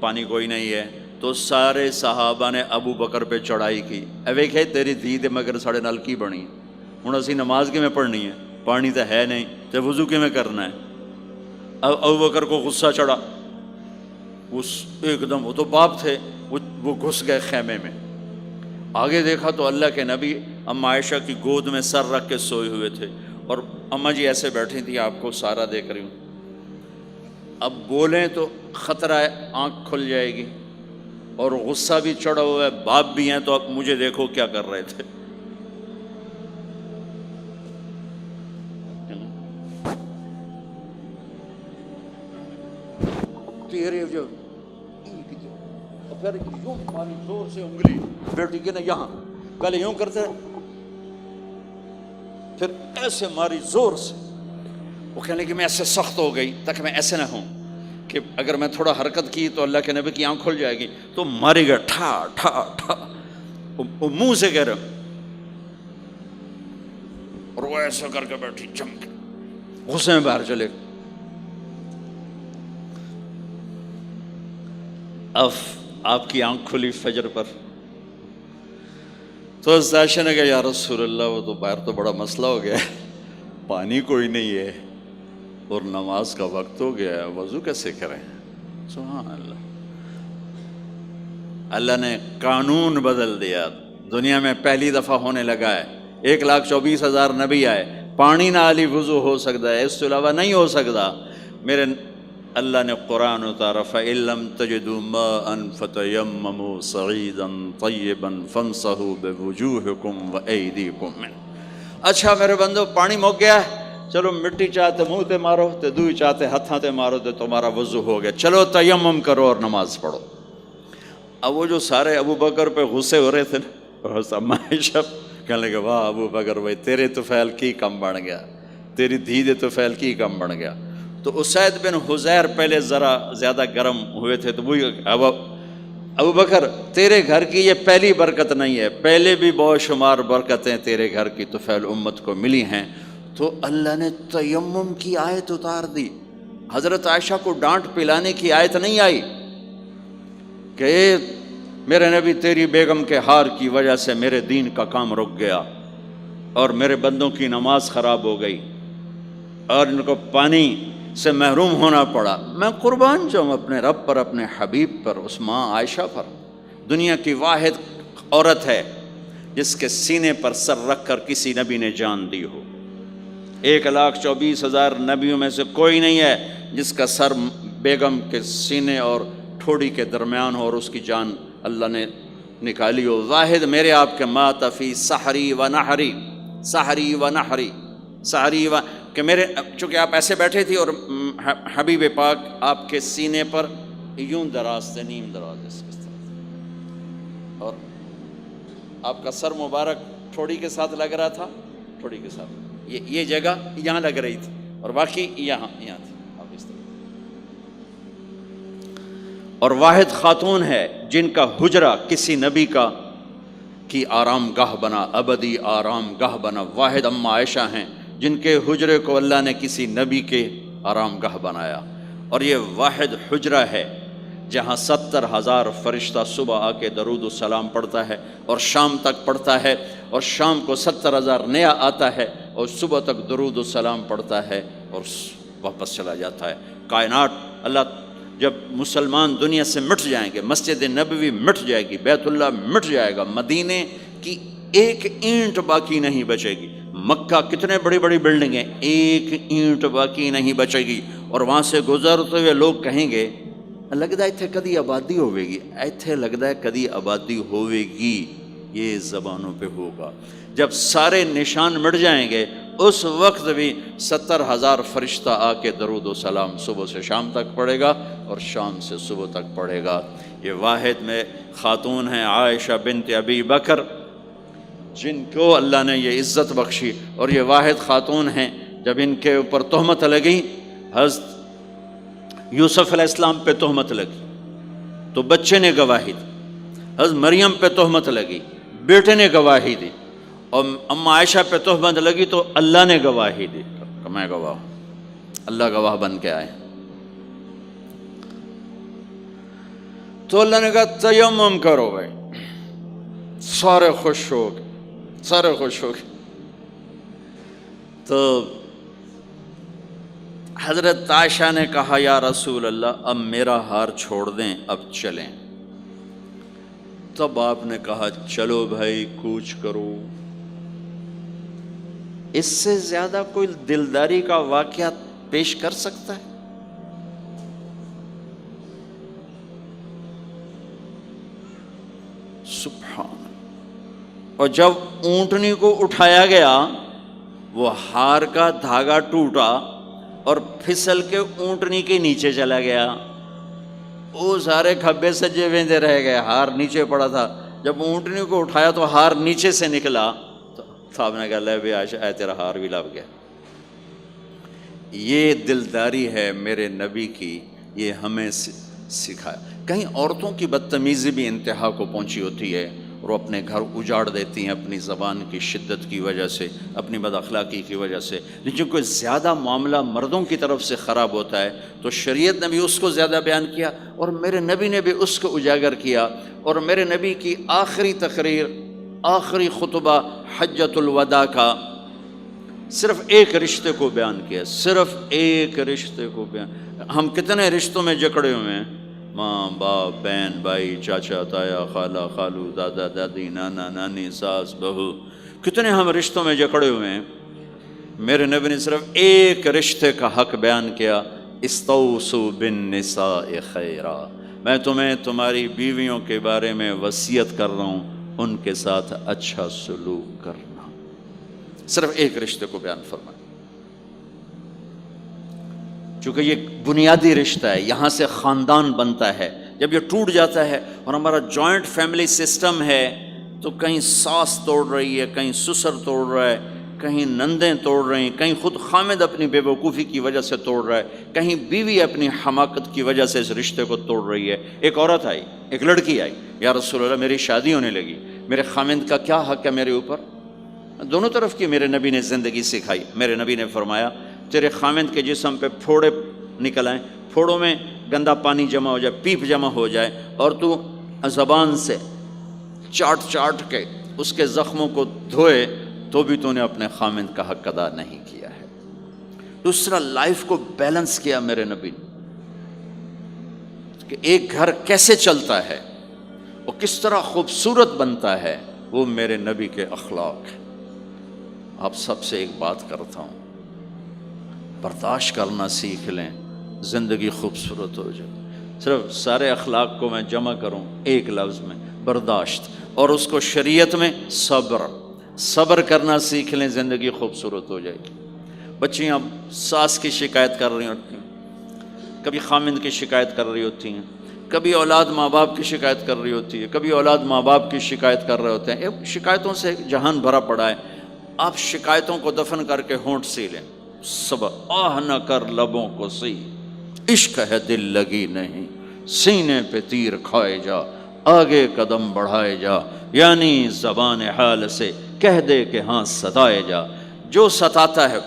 پانی کوئی نہیں ہے، تو سارے صحابہ نے ابو بکر پہ چڑھائی کی، اے ویکھے تیری دھی تے مگر ساڑے نال کی بنی، ہن اسی نماز کی میں پڑھنی ہے، پانی تو ہے نہیں تے وضو کی میں کرنا ہے۔ اب ابو بکر کو غصہ چڑھا، اس ایک دم، وہ تو باپ تھے، وہ گھس گئے خیمے میں، آگے دیکھا تو اللہ کے نبی اما عائشہ کی گود میں سر رکھ کے سوئے ہوئے تھے، اور اماں جی ایسے بیٹھی تھی، آپ کو سارا دیکھ رہی ہوں، اب بولیں تو خطرہ ہے آنکھ کھل جائے گی، اور غصہ بھی چڑھا ہوا ہے، باپ بھی ہیں، تو اب مجھے دیکھو کیا کر رہے تھے۔ تیرے جو پھر یوں ماری زور سے انگلی بیٹی کے نا یہاں، پہلے یوں کرتے پھر ایسے ماری زور سے، وہ کہنے کہ میں ایسے سخت ہو گئی تاکہ میں ایسے نہ ہوں کہ اگر میں تھوڑا حرکت کی تو اللہ کے نبی کی آنکھ کھل جائے گی، تو ماری گیا ٹھا ٹھا ٹھا، وہ منہ سے کہہ رہا، اور وہ ایسا کر کے بیٹھی چمک، غصے میں باہر چلے گئے۔ اب آپ کی آنکھ کھلی فجر پر، تو عائشہ نے کہا یا رسول اللہ وہ تو باہر تو بڑا مسئلہ ہو گیا ہے، پانی کوئی نہیں ہے اور نماز کا وقت ہو گیا ہے، وضو کیسے کریں؟ سبحان اللہ، اللہ نے قانون بدل دیا، دنیا میں پہلی دفعہ ہونے لگا ہے۔ 1,24,000 نبی آئے، پانی نہ علی وضو ہو سکتا ہے، اس کے علاوہ نہیں ہو سکتا۔ میرے اللہ نے قرآن اتارا فَإِن لَّمْ تَجِدُوا مَاءً فَتَيَمَّمُوا صَعِيدًا طَيِّبًا فَامْسَحُوا بِوُجُوهِكُمْ وَأَيْدِيكُمْ مِنْهُ۔ اچھا میرے بندو، پانی مک گیا ہے، چلو مٹی چاہتے منہ تے مارو تے دوئی چاہتے ہتھاں تے مارو تے تمہارا وضو ہو گیا، چلو تیمم کرو اور نماز پڑھو۔ اب وہ جو سارے ابو بکر پہ غصے ہو رہے تھے نا، اما عائشہ کہنے لگے واہ ابو بکر بھائی تیرے طفیل کی کم بن گیا، تیری دھی دے طفیل کی کم بن گیا۔ تو اسید بن حذیر پہلے ذرا زیادہ گرم ہوئے تھے، تو وہی ابو بکر تیرے گھر کی یہ پہلی برکت نہیں ہے، پہلے بھی بہت شمار برکتیں تیرے گھر کی طفیل امت کو ملی ہیں۔ تو اللہ نے تیمم کی آیت اتار دی، حضرت عائشہ کو ڈانٹ پلانے کی آیت نہیں آئی کہ میرے نبی تیری بیگم کے ہار کی وجہ سے میرے دین کا کام رک گیا اور میرے بندوں کی نماز خراب ہو گئی اور ان کو پانی سے محروم ہونا پڑا۔ میں قربان جاؤں اپنے رب پر، اپنے حبیب پر، اس ماں عائشہ پر، دنیا کی واحد عورت ہے جس کے سینے پر سر رکھ کر کسی نبی نے جان دی ہو۔ 1,24,000 نبیوں میں سے کوئی نہیں ہے جس کا سر بیگم کے سینے اور ٹھوڑی کے درمیان ہو اور اس کی جان اللہ نے نکالی ہو۔ واحد میرے آپ کے مات فی سحری و نحری، سحری و نحری، سحری و، کہ میرے چونکہ آپ ایسے بیٹھے تھی اور حبیب پاک آپ کے سینے پر یوں دراز تھے، نیم دراز اس طرح، اور آپ کا سر مبارک ٹھوڑی کے ساتھ لگ رہا تھا، ٹھوڑی کے ساتھ یہ جگہ یہاں لگ رہی تھی اور باقی یہاں تھی، آپ اس طرح۔ اور واحد خاتون ہے جن کا حجرہ کسی نبی کی آرام گاہ بنا، ابدی آرام گاہ بنا۔ واحد اما عائشہ ہیں جن کے حجرے کو اللہ نے کسی نبی کے آرام گاہ بنایا، اور یہ واحد حجرہ ہے جہاں 70,000 فرشتہ صبح آ کے درود و سلام پڑھتا ہے اور شام تک پڑھتا ہے، اور شام کو 70,000 نیا آتا ہے اور صبح تک درود و سلام پڑھتا ہے اور واپس چلا جاتا ہے۔ کائنات، اللہ جب مسلمان دنیا سے مٹ جائیں گے، مسجد نبوی مٹ جائے گی، بیت اللہ مٹ جائے گا، مدینے کی ایک اینٹ باقی نہیں بچے گی، مکہ کتنے بڑی بڑی بلڈنگیں، ایک اینٹ باقی نہیں بچے گی، اور وہاں سے گزرتے ہوئے لوگ کہیں گے لگتا ہے اتنے کدی آبادی ہوئے گی، ایتھے لگتا ہے کدی آبادی ہوئے گی۔ یہ زبانوں پہ ہوگا، جب سارے نشان مٹ جائیں گے اس وقت بھی 70,000 فرشتہ آ کے درود و سلام صبح سے شام تک پڑھے گا اور شام سے صبح تک پڑھے گا۔ یہ واحد میں خاتون ہیں عائشہ بنت ابی بکر جن کو اللہ نے یہ عزت بخشی، اور یہ واحد خاتون ہیں جب ان کے اوپر تہمت لگی، حضرت یوسف علیہ السلام پہ تہمت لگی تو بچے نے گواہی دی، حضرت مریم پہ تہمت لگی بیٹے نے گواہی دی، اور اما عائشہ پہ تہمت لگی تو اللہ نے گواہی دی کہ میں گواہ ہوں، اللہ گواہ بن کے آئے۔ تو اللہ نے کہا تیمم کرو بھائی، سارے خوش ہو گئے، سارے خوش ہو گئے۔ تو حضرت عائشہ نے کہا یا رسول اللہ اب میرا ہار چھوڑ دیں، اب چلیں۔ تب آپ نے کہا چلو بھائی کوچ کرو۔ اس سے زیادہ کوئی دلداری کا واقعہ پیش کر سکتا ہے؟ سبحان۔ اور جب اونٹنی کو اٹھایا گیا وہ ہار کا دھاگا ٹوٹا اور پھسل کے اونٹنی کے نیچے چلا گیا، وہ سارے کھبے سجے ویندے رہ گئے، ہار نیچے پڑا تھا۔ جب اونٹنی کو اٹھایا تو ہار نیچے سے نکلا، تو صاحب نے کہا لے بھی عائشہ اے تیرا ہار بھی لب گیا۔ یہ دلداری ہے میرے نبی کی، یہ ہمیں سکھایا۔ کہیں عورتوں کی بدتمیزی بھی انتہا کو پہنچی ہوتی ہے اور وہ اپنے گھر اجاڑ دیتی ہیں اپنی زبان کی شدت کی وجہ سے، اپنی بد اخلاقی کی وجہ سے۔ لیکن کوئی زیادہ معاملہ مردوں کی طرف سے خراب ہوتا ہے تو شریعت نے بھی اس کو زیادہ بیان کیا اور میرے نبی نے بھی اس کو اجاگر کیا۔ اور میرے نبی کی آخری تقریر، آخری خطبہ حجۃ الوداع کا، صرف ایک رشتے کو بیان کیا، صرف ایک رشتے کو بیان۔ ہم کتنے رشتوں میں جکڑے ہوئے ہیں، ماں باپ، بہن بھائی، چاچا تایا، خالہ خالو، دادا دادی، نانا نانی، ساس بہو، کتنے ہم رشتوں میں جکڑے ہوئے ہیں۔ میرے نبی نے صرف ایک رشتے کا حق بیان کیا، استوصوا بالنساء خیرا، میں تمہیں تمہاری بیویوں کے بارے میں وصیت کر رہا ہوں، ان کے ساتھ اچھا سلوک کرنا۔ صرف ایک رشتے کو بیان فرمایا، چونکہ یہ بنیادی رشتہ ہے، یہاں سے خاندان بنتا ہے۔ جب یہ ٹوٹ جاتا ہے اور ہمارا جوائنٹ فیملی سسٹم ہے تو کہیں ساس توڑ رہی ہے، کہیں سسر توڑ رہا ہے، کہیں نندیں توڑ رہی ہیں، کہیں خود خامد اپنی بے وقوفی کی وجہ سے توڑ رہا ہے، کہیں بیوی اپنی حماقت کی وجہ سے اس رشتے کو توڑ رہی ہے۔ ایک عورت آئی، ایک لڑکی آئی، یا رسول اللہ میری شادی ہونے لگی، میرے خامد کا کیا حق ہے میرے اوپر؟ دونوں طرف کی میرے نبی نے زندگی سکھائی۔ میرے نبی نے فرمایا تیرے خامد کے جسم پہ پھوڑے نکل آئیں، پھوڑوں میں گندا پانی جمع ہو جائے، پیپ جمع ہو جائے، اور تو زبان سے چاٹ چاٹ کے اس کے زخموں کو دھوئے، تو بھی تو نے اپنے خامد کا حق ادا نہیں کیا ہے۔ دوسرا، لائف کو بیلنس کیا میرے نبی نے کہ ایک گھر کیسے چلتا ہے اور کس طرح خوبصورت بنتا ہے، وہ میرے نبی کے اخلاق ہیں۔ آپ سب سے ایک بات کرتا ہوں، برداشت کرنا سیکھ لیں، زندگی خوبصورت ہو جائے۔ صرف سارے اخلاق کو میں جمع کروں ایک لفظ میں، برداشت، اور اس کو شریعت میں صبر۔ صبر کرنا سیکھ لیں، زندگی خوبصورت ہو جائے گی۔ بچیاں ساس کی شکایت کر رہی ہوتی ہیں، کبھی خامند کی شکایت کر رہی ہوتی ہیں، کبھی اولاد ماں باپ کی شکایت کر رہی ہوتی ہے، کبھی اولاد ماں باپ کی شکایت کر رہے ہوتے ہیں۔ شکایتوں سے جہان بھرا پڑا ہے۔ آپ شکایتوں کو دفن کر کے ہونٹ سی لیں، صبر، آہ نہ کر لبوں کو سی، عشق ہے دل لگی نہیں، سینے پہ تیر کھائے جا، آگے قدم بڑھائے جا، یعنی زبان حال سے کہہ دے کہ ہاں ستائے جا۔ جو ستاتا ہے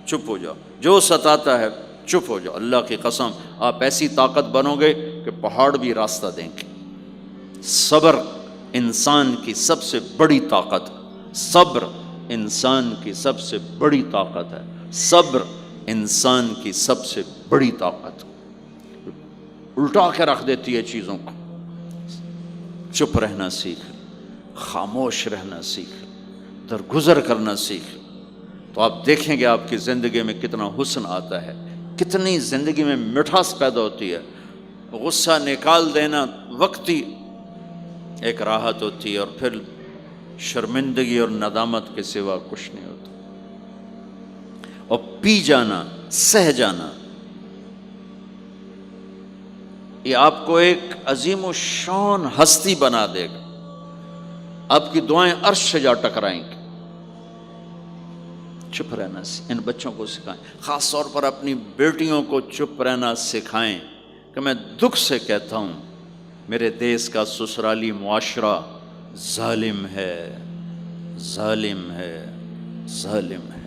چپ ہو جاؤ، جو ستاتا ہے چپ ہو جاؤ۔ اللہ کی قسم آپ ایسی طاقت بنو گے کہ پہاڑ بھی راستہ دیں گے۔ صبر انسان کی سب سے بڑی طاقت، صبر انسان کی سب سے بڑی طاقت ہے، صبر انسان کی سب سے بڑی طاقت، الٹا کے رکھ دیتی ہے چیزوں کو۔ چپ رہنا سیکھ، خاموش رہنا سیکھ، درگزر کرنا سیکھ، تو آپ دیکھیں گے آپ کی زندگی میں کتنا حسن آتا ہے، کتنی زندگی میں مٹھاس پیدا ہوتی ہے۔ غصہ نکال دینا وقتی ایک راحت ہوتی ہے، اور پھر شرمندگی اور ندامت کے سوا کچھ نہیں ہوتا۔ اور پی جانا، سہ جانا، یہ آپ کو ایک عظیم و شان ہستی بنا دے گا۔ آپ کی دعائیں عرش سے جا ٹکرائیں گی۔ چپ رہنا ان بچوں کو سکھائیں، خاص طور پر اپنی بیٹیوں کو چپ رہنا سکھائیں کہ میں دکھ سے کہتا ہوں میرے دیس کا سسرالی معاشرہ ظالم ہے، ظالم ہے، ظالم ہے۔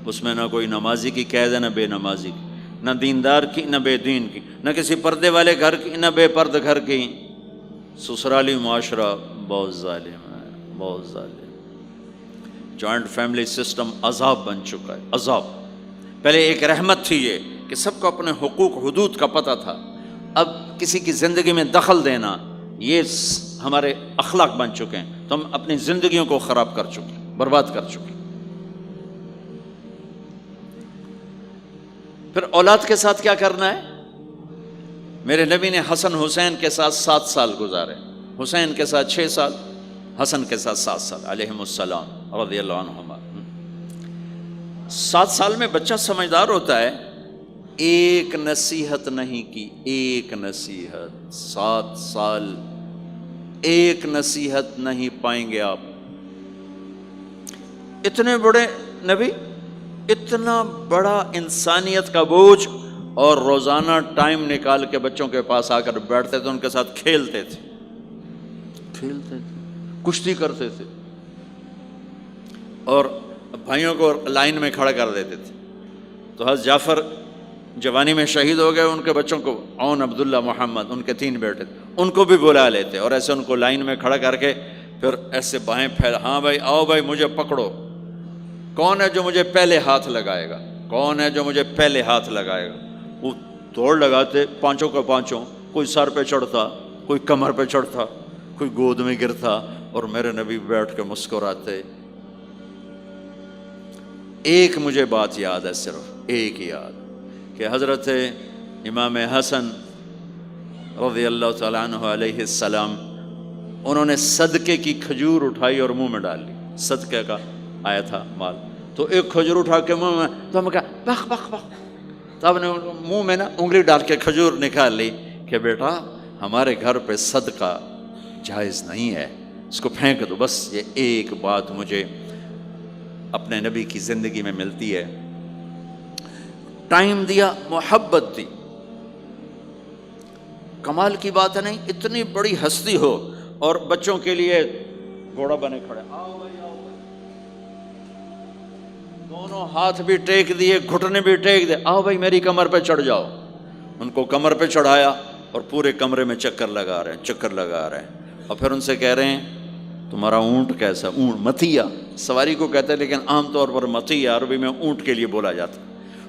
اس میں نہ کوئی نمازی کی قید ہے، نہ بے نمازی کی، نہ دیندار کی، نہ بے دین کی، نہ کسی پردے والے گھر کی، نہ بے پرد گھر کی۔ سسرالی معاشرہ بہت ظالم ہے، بہت ظالم۔ جوائنٹ فیملی سسٹم عذاب بن چکا ہے، عذاب۔ پہلے ایک رحمت تھی یہ کہ سب کو اپنے حقوق حدود کا پتہ تھا، اب کسی کی زندگی میں دخل دینا یہ ہمارے اخلاق بن چکے ہیں، تو ہم اپنی زندگیوں کو خراب کر چکے ہیں، برباد کر چکے ہیں۔ پھر اولاد کے ساتھ کیا کرنا ہے؟ میرے نبی نے حسن حسین کے ساتھ 7 سال گزارے، حسین کے ساتھ 6 سال، حسن کے ساتھ 7 سال علیہم السلام رضی اللہ عنہما۔ 7 سال میں بچہ سمجھدار ہوتا ہے۔ ایک نصیحت نہیں کی، ایک نصیحت، 7 سال ایک نصیحت نہیں پائیں گے آپ۔ اتنے بڑے نبی، اتنا بڑا انسانیت کا بوجھ، اور روزانہ ٹائم نکال کے بچوں کے پاس آ کر بیٹھتے تھے، ان کے ساتھ کھیلتے تھے، کشتی کرتے تھے، اور بھائیوں کو لائن میں کھڑا کر دیتے تھے۔ تو حضرت جعفر جوانی میں شہید ہو گئے، ان کے بچوں کو، عون، عبداللہ، محمد، ان کے 3 بیٹے تھے، ان کو بھی بلا لیتے اور ایسے ان کو لائن میں کھڑا کر کے پھر ایسے بائیں پھیلا، ہاں بھائی آؤ بھائی مجھے پکڑو، کون ہے جو مجھے پہلے ہاتھ لگائے گا؟ کون ہے جو مجھے پہلے ہاتھ لگائے گا؟ وہ دوڑ لگاتے پانچوں کا پانچوں، کوئی سر پہ چڑھتا، کوئی کمر پہ چڑھتا، کوئی گود میں گرتا، اور میرے نبی بیٹھ کے مسکراتے۔ ایک مجھے بات یاد ہے، صرف ایک یاد، کہ حضرت امام حسن رضی اللہ تعالیٰ عنہ علیہ السلام، انہوں نے صدقے کی کھجور اٹھائی اور منہ میں ڈال لی۔ صدقے کا آیا تھا مال، تو ایک کھجور اٹھا کے منہ میں، تو ہم کہا بخ بخ بخ، تو آپ نے منہ میں نا انگلی ڈال کے کھجور نکال لی کہ بیٹا ہمارے گھر پہ صدقہ جائز نہیں ہے، اس کو پھینک دو۔ بس یہ ایک بات مجھے اپنے نبی کی زندگی میں ملتی ہے۔ ٹائم دیا، محبت دی۔ کمال کی بات ہے نہیں، اتنی بڑی ہستی ہو اور بچوں کے لیے گھوڑا بنے کھڑے، آؤ بھائی آؤ بھائی، دونوں ہاتھ بھی ٹیک دیے، گھٹنے بھی ٹیک دے، آؤ بھائی میری کمر پہ چڑھ جاؤ۔ ان کو کمر پہ چڑھایا اور پورے کمرے میں چکر لگا رہے ہیں، چکر لگا رہے ہیں، اور پھر ان سے کہہ رہے ہیں تمہارا اونٹ کیسا؟ اونٹ متیا سواری کو کہتے ہیں، لیکن عام طور پر متیا عربی میں اونٹ کے لیے بولا جاتا۔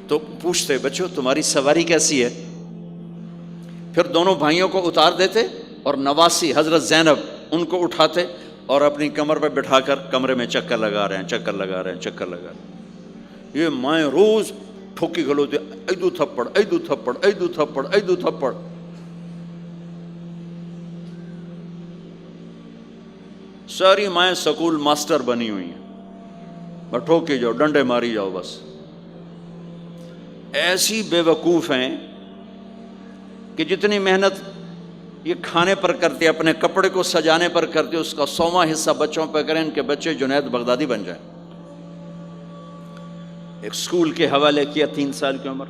تو پوچھتے بچوں تمہاری سواری کیسی ہے؟ پھر دونوں بھائیوں کو اتار دیتے اور نواسی حضرت زینب ان کو اٹھاتے اور اپنی کمر پہ بٹھا کر کمرے میں چکر لگا رہے ہیں، چکر لگا رہے ہیں، چکر لگا رہے ہیں۔ یہ مائیں روز ٹھوکی کھلوتے، ایدو تھپڑ ایدو تھپڑ ایدو تھپڑ ایدو تھپڑ۔ ساری مائیں سکول ماسٹر بنی ہوئی ہیں، بس ٹھوکی جاؤ، ڈنڈے ماری جاؤ، بس ایسی بے وقوف ہیں کہ جتنی محنت یہ کھانے پر کرتے، اپنے کپڑے کو سجانے پر کرتے، اس کا 100واں حصہ بچوں پہ کریں، ان کے بچے جنید بغدادی بن جائیں۔ ایک سکول کے حوالے کیا 3 سال کی عمر،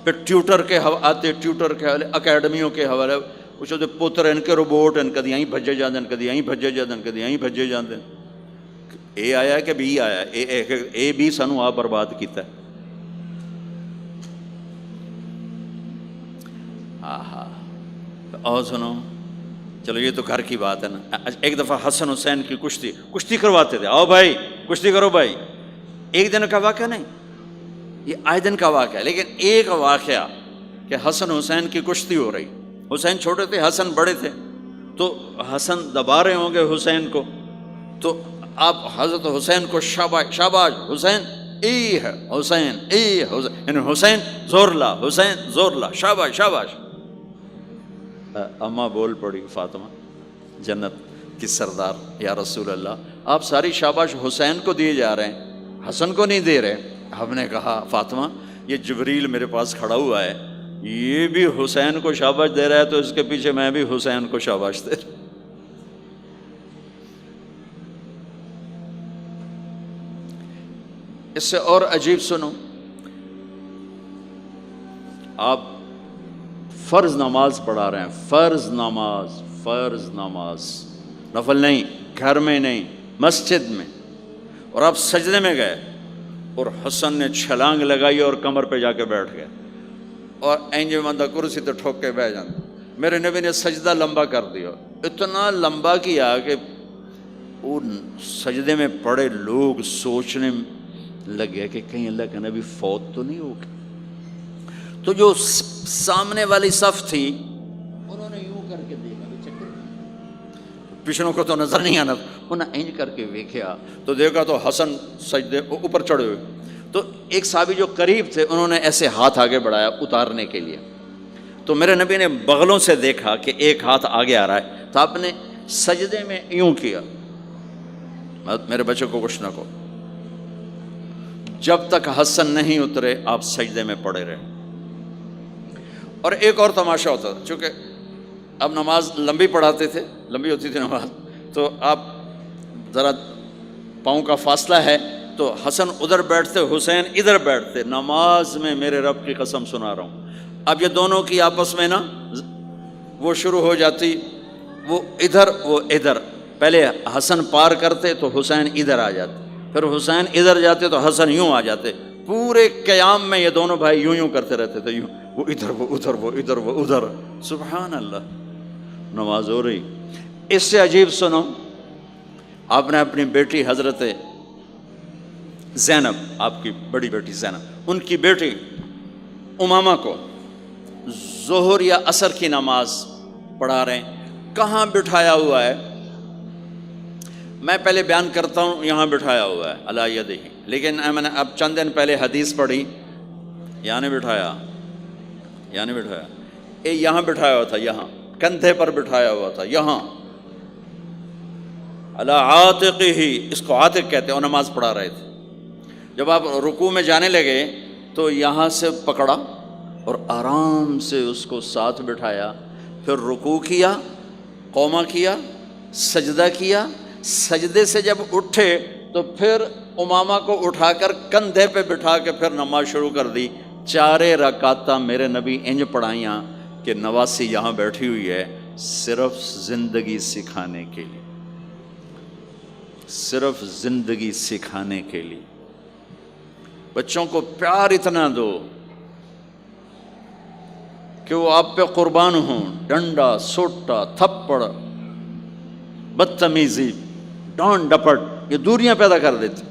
پھر ٹیوٹر کے آتے، ٹیوٹر کے حوالے، اکیڈمیوں کے حوالے، پوچھو تو پوتر ان کے روبوٹ ان کدی یہیں بھجے جاندے، ان کدی یہیں بھجے جاندے، ان کدی یہیں بھجے جاندے۔ اے آیا کہ بی آیا؟ اے بی سانو آپ برباد کیتا ہے۔ آہا، اور سنو، چلو یہ تو گھر کی بات ہے نا۔ ایک دفعہ حسن حسین کی کشتی کرواتے تھے، آؤ بھائی کشتی کرو بھائی۔ ایک دن کا واقعہ نہیں، یہ آئے دن کا واقعہ ہے، لیکن ایک واقعہ کہ حسن حسین کی کشتی ہو رہی، حسین چھوٹے تھے، حسن بڑے تھے، تو حسن دبا رہے ہوں گے حسین کو، تو آپ حضرت حسین کو شاباش شاباش حسین، ای ہے حسین، ای حسین، یعنی حسین زور لا، حسین زور لا، شاباش شاباش۔ اماں بول پڑی، فاطمہ جنت کی سردار، یا رسول اللہ آپ ساری شاباش حسین کو دیے جا رہے ہیں، حسن کو نہیں دے رہے۔ ہم نے کہا فاطمہ یہ جبریل میرے پاس کھڑا ہوا ہے، یہ بھی حسین کو شاباش دے رہا ہے، تو اس کے پیچھے میں بھی حسین کو شاباش دے رہا ہوں۔ اس سے اور عجیب سنو، آپ فرض نماز پڑھا رہے ہیں، فرض نماز، نفل نہیں، گھر میں نہیں، مسجد میں، اور آپ سجدے میں گئے اور حسن نے چھلانگ لگائی اور کمر پہ جا کے بیٹھ گئے، اور اینجے مندہ کرسی تو ٹھوک کے بیٹھ جانا۔ میرے نبی نے سجدہ لمبا کر دیا، اتنا لمبا کیا کہ ان سجدے میں پڑے لوگ سوچنے لگے کہ کہیں اللہ کے نبی فوت تو نہیں ہو گئے۔ تو جو سامنے والی صف تھی انہوں نے یوں کر کے دیکھا، پچھلوں کو تو نظر نہیں آنا، انہوں نے انج کر کے دیکھا تو دیکھا تو حسن سجدے اوپر چڑھے ہوئے، تو ایک صحابی جو قریب تھے انہوں نے ایسے ہاتھ آگے بڑھایا اتارنے کے لیے، تو میرے نبی نے بغلوں سے دیکھا کہ ایک ہاتھ آگے آ رہا ہے، تو آپ نے سجدے میں یوں کیا، میرے بچوں کو کچھ نہ کہو، جب تک حسن نہیں اترے آپ سجدے میں پڑے رہے۔ اور ایک اور تماشا ہوتا تھا، چونکہ اب نماز لمبی پڑھاتے تھے، لمبی ہوتی تھی نماز، تو آپ ذرا پاؤں کا فاصلہ ہے تو حسن ادھر بیٹھتے، حسین ادھر بیٹھتے، نماز میں میرے رب کی قسم سنا رہا ہوں۔ اب یہ دونوں کی آپس میں نا وہ شروع ہو جاتی، وہ ادھر وہ ادھر، پہلے حسن پار کرتے تو حسین ادھر آ جاتے، پھر حسین ادھر جاتے تو حسن یوں آ جاتے، پورے قیام میں یہ دونوں بھائی یوں یوں کرتے رہتے تھے، یوں، وہ ادھر وہ ادھر، وہ ادھر وہ ادھر، سبحان اللہ، نماز ہو رہی۔ اس سے عجیب سنو، آپ نے اپنی بیٹی حضرت زینب آپ کی بڑی بیٹی زینب، ان کی بیٹی امامہ کو ظہر یا عصر کی نماز پڑھا رہے ہیں، کہاں بٹھایا ہوا ہے؟ میں پہلے بیان کرتا ہوں یہاں بٹھایا ہوا ہے علی یدہ، لیکن میں نے اب چند دن پہلے حدیث پڑھی، یہاں نہیں بٹھایا، یہاں نہیں بٹھایا، یہاں بٹھایا ہوا تھا، یہاں کندھے پر بٹھایا ہوا تھا، یہاں علی عاتقہ، اس کو عاتق کہتے ہیں، اور نماز پڑھا رہے تھے۔ جب آپ رکوع میں جانے لگے تو یہاں سے پکڑا اور آرام سے اس کو ساتھ بٹھایا، پھر رکوع کیا، قومہ کیا، سجدہ کیا، سجدے سے جب اٹھے تو پھر امامہ کو اٹھا کر کندھے پہ بٹھا کے پھر نماز شروع کر دی۔ 4 رکعتاں میرے نبی انج پڑھائیاں کہ نواسی یہاں بیٹھی ہوئی ہے، صرف زندگی سکھانے کے لیے، صرف زندگی سکھانے کے لیے۔ بچوں کو پیار اتنا دو کہ وہ آپ پہ قربان ہوں، ڈنڈا، سوٹا، تھپڑ، بدتمیزی، ڈانٹ ڈپٹ، یہ دوریاں پیدا کر دیتی۔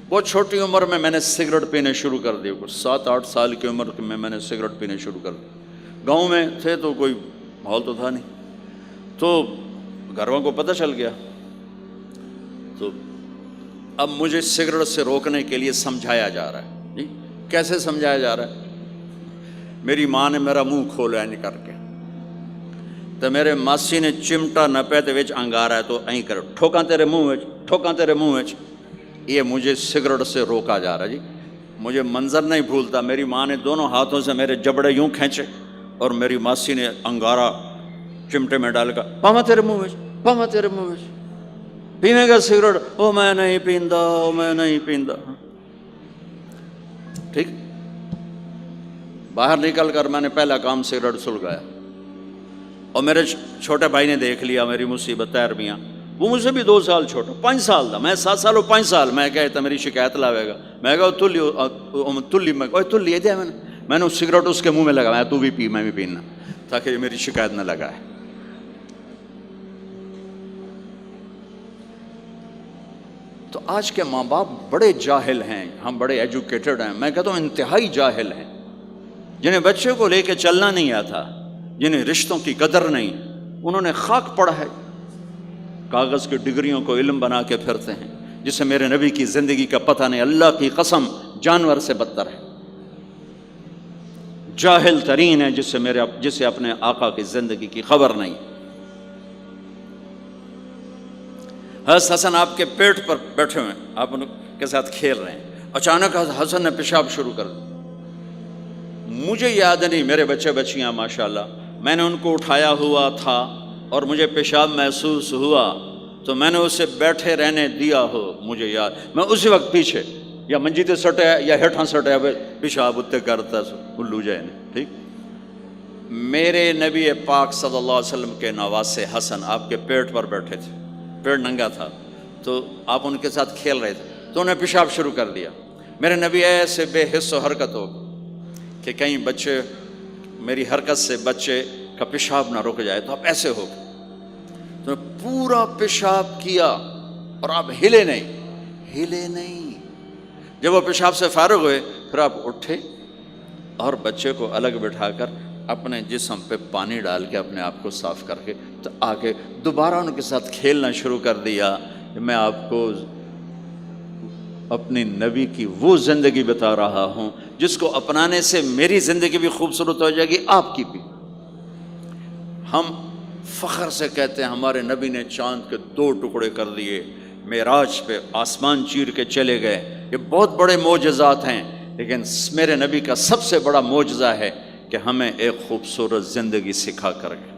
بہت چھوٹی عمر میں نے سگریٹ پینے شروع کر دی، کچھ 7-8 سال کی عمر میں نے سگریٹ پینے شروع کر دی۔ گاؤں میں تھے تو کوئی ماحول تو تھا نہیں، تو گھر والوں کو پتہ چل گیا، تو اب مجھے سگریٹ سے روکنے کے لیے سمجھایا جا رہا ہے۔ جی کیسے سمجھایا جا رہا ہے؟ میری ماں نے میرا منہ کھولا ہے کر کے، تو میرے ماسی نے چمٹا نپے تے وچ انگارا ہے تو این کر ٹھوکاں تیرے منہ وچ، ٹھوکاں تیرے منہ وچ۔ یہ مجھے سگریٹ سے روکا جا رہا ہے۔ جی مجھے منظر نہیں بھولتا، میری ماں نے دونوں ہاتھوں سے میرے جبڑے یوں کھینچے اور میری ماسی نے انگارا چمٹے میں ڈال کر، پاما تیرے منہ وچ، پاما تیرے منہ وچ، پینے گا سگریٹ؟ او میں نہیں پیندا، او میں نہیں پیندا۔ ٹھیک، باہر نکل کر میں نے پہلا کام سگریٹ سلگایا، اور میرے چھوٹے بھائی نے دیکھ لیا میری مصیبت عربیاں، وہ مجھ سے بھی 2 سال چھوٹا، 5 سال تھا، میں 7 سال اور 5 سال، میں کہتا میری شکایت لاوے گا، میں کہا تلی تلی دیا، میں نے سگریٹ اس کے منہ میں لگا، تو بھی پی، میں بھی پینا، تاکہ یہ میری شکایت نہ لگائے۔ تو آج کے ماں باپ بڑے جاہل ہیں، ہم بڑے ایجوکیٹڈ ہیں، میں کہتا ہوں انتہائی جاہل ہیں، جنہیں بچے کو لے کے چلنا نہیں آتا، جنہیں رشتوں کی قدر نہیں، انہوں نے خاک پڑا ہے، کاغذ کی ڈگریوں کو علم بنا کے پھرتے ہیں، جسے میرے نبی کی زندگی کا پتہ نہیں، اللہ کی قسم جانور سے بدتر ہے، جاہل ترین ہے جسے اپنے آقا کی زندگی کی خبر نہیں۔ حضرت حسن آپ کے پیٹ پر بیٹھے ہوئے ہیں، آپ ان کے ساتھ کھیل رہے ہیں، اچانک حسن نے پیشاب شروع کر دیا، مجھے یاد نہیں، میرے بچے بچیاں ماشاءاللہ، میں نے ان کو اٹھایا ہوا تھا اور مجھے پیشاب محسوس ہوا تو میں نے اسے بیٹھے رہنے دیا ہو، مجھے یاد، میں اسی وقت پیچھے یا منجی تے سٹے یا ہیٹھاں سٹے پیشاب اتنے کرتا الو جائے نہیں۔ ٹھیک، میرے نبی پاک صلی اللہ علیہ وسلم کے نواسے حسن آپ کے پیٹ پر بیٹھے تھے، پیٹ ننگا تھا، تو آپ ان کے ساتھ کھیل رہے تھے تو انہیں پیشاب شروع کر دیا۔ میرے نبی ایسے بے حس و حرکت ہو کہ کہیں بچے میری حرکت سے بچے کا پیشاب نہ رک جائے، تو آپ ایسے ہو گئے، تو پورا پیشاب کیا اور آپ ہلے نہیں۔ جب وہ پیشاب سے فارغ ہوئے پھر آپ اٹھے اور بچے کو الگ بٹھا کر اپنے جسم پہ پانی ڈال کے اپنے آپ کو صاف کر کے تو آگے دوبارہ ان کے ساتھ کھیلنا شروع کر دیا۔ میں آپ کو اپنی نبی کی وہ زندگی بتا رہا ہوں جس کو اپنانے سے میری زندگی بھی خوبصورت ہو جائے گی، آپ کی بھی۔ ہم فخر سے کہتے ہیں ہمارے نبی نے چاند کے 2 ٹکڑے کر دیے، معراج پہ آسمان چیر کے چلے گئے، یہ بہت بڑے معجزات ہیں، لیکن میرے نبی کا سب سے بڑا معجزہ ہے کہ ہمیں ایک خوبصورت زندگی سکھا کر گئے۔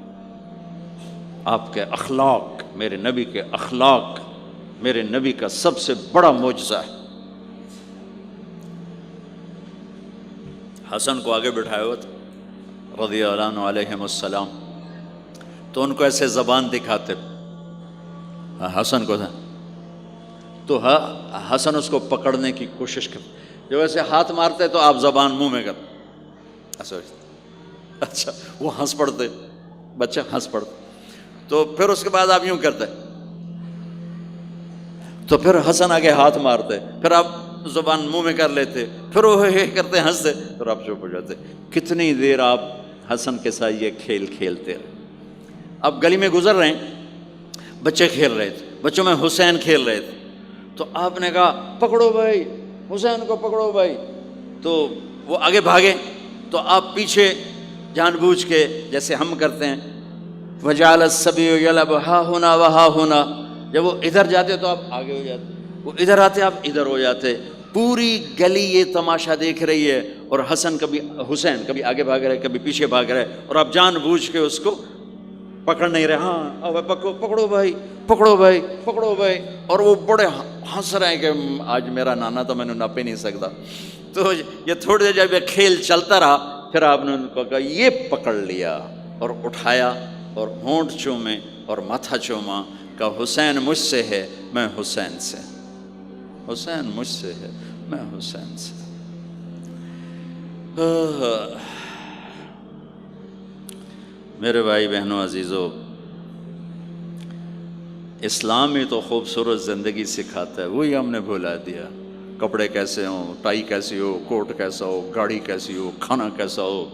آپ کے اخلاق، میرے نبی کے اخلاق میرے نبی کا سب سے بڑا معجزہ ہے۔ حسن کو آگے بٹھایا ہوا تھا رضی اللہ عنہ علیہم السلام، تو ان کو ایسے زبان دکھاتے، حسن کو تھا تو حسن اس کو پکڑنے کی کوشش کرتے، جب ایسے ہاتھ مارتے تو آپ زبان منہ میں کرتے، اچھا وہ ہنس پڑتے، بچہ ہنس پڑتا، تو پھر اس کے بعد آپ یوں کرتے، تو پھر حسن آگے ہاتھ مارتے، پھر آپ زبان منہ میں کر لیتے، پھر وہ کرتے ہنستے، پھر آپ چپ ہو جاتے۔ کتنی دیر آپ حسن کے ساتھ یہ کھیل کھیلتے رہے۔ آپ گلی میں گزر رہے ہیں، بچے کھیل رہے تھے، بچوں میں حسین کھیل رہے تھے، تو آپ نے کہا پکڑو بھائی حسین کو، پکڑو بھائی، تو وہ آگے بھاگے، تو آپ پیچھے جان بوجھ کے جیسے ہم کرتے ہیں وجعل الصبی یلعب ہا ہونا وہا ہونا، جب وہ ادھر جاتے تو آپ آگے ہو جاتے، وہ ادھر آتے آپ ادھر ہو جاتے، پوری گلی یہ تماشا دیکھ رہی ہے، اور حسن کبھی حسین کبھی آگے بھاگ رہے کبھی پیچھے بھاگ رہے، اور آپ جان بوجھ کے اس کو پکڑ نہیں رہے، ہاں اب پکڑو بھائی پکڑو بھائی پکڑو بھائی، اور وہ بڑے ہنس رہے ہیں کہ آج میرا نانا تو میں نے نپ ہی نہیں سکتا۔ تو یہ تھوڑی دیر جب یہ کھیل چلتا رہا، پھر آپ نے ان کو کہا یہ پکڑ لیا اور اٹھایا اور ہونٹ چومے اور ماتھا چوما، کہ حسین مجھ سے ہے میں حسین سے، حسین مجھ سے ہے میں حسین سے۔ میرے بھائی بہنوں عزیزو، اسلام ہی تو خوبصورت زندگی سکھاتا ہے، وہی ہم نے بھلا دیا۔ کپڑے کیسے ہوں، ٹائی کیسی ہو، کوٹ کیسا ہو، گاڑی کیسی ہو، کھانا کیسا ہو،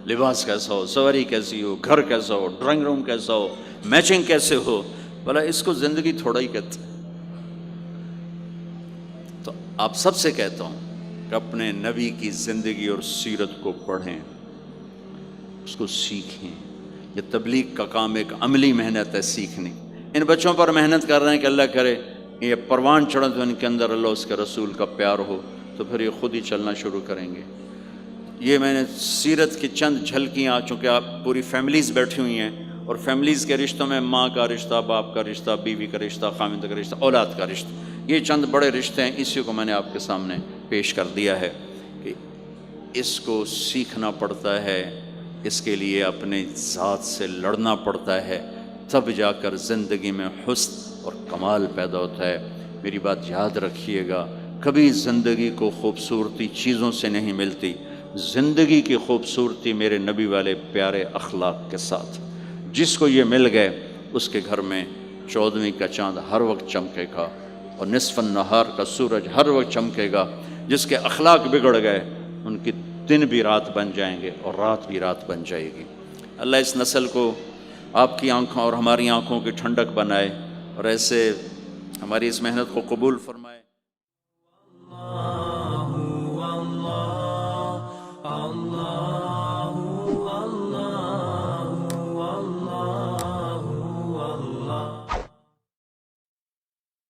لباس کیسا ہو، سواری کیسی ہو، گھر کیسا ہو، ڈرائنگ روم کیسا ہو، میچنگ کیسے ہو، بھلا اس کو زندگی تھوڑا ہی کہتے ہیں۔ تو آپ سب سے کہتا ہوں کہ اپنے نبی کی زندگی اور سیرت کو پڑھیں، اس کو سیکھیں۔ یہ تبلیغ کا کام ایک عملی محنت ہے، سیکھنے۔ ان بچوں پر محنت کر رہے ہیں کہ اللہ کرے یہ پروان چڑھے تو ان کے اندر اللہ اس کے رسول کا پیار ہو، تو پھر یہ خود ہی چلنا شروع کریں گے۔ یہ میں نے سیرت کی چند جھلکیاں، چونکہ آپ پوری فیملیز بیٹھی ہوئی ہیں، اور فیملیز کے رشتوں میں ماں کا رشتہ، باپ کا رشتہ، بیوی کا رشتہ، خاوند کا رشتہ، اولاد کا رشتہ، یہ چند بڑے رشتے ہیں، اسی کو میں نے آپ کے سامنے پیش کر دیا ہے کہ اس کو سیکھنا پڑتا ہے، اس کے لیے اپنے ذات سے لڑنا پڑتا ہے، تب جا کر زندگی میں حسن اور کمال پیدا ہوتا ہے۔ میری بات یاد رکھیے گا، کبھی زندگی کو خوبصورتی چیزوں سے نہیں ملتی، زندگی کی خوبصورتی میرے نبی والے پیارے اخلاق کے ساتھ۔ جس کو یہ مل گئے اس کے گھر میں 14ویں کا چاند ہر وقت چمکے گا، اور نصف النہار کا سورج ہر وقت چمکے گا۔ جس کے اخلاق بگڑ گئے ان کی دن بھی رات بن جائیں گے اور رات بھی رات بن جائے گی۔ اللہ اس نسل کو آپ کی آنکھوں اور ہماری آنکھوں کی ٹھنڈک بنائے، اور ایسے ہماری اس محنت کو قبول فرمائے۔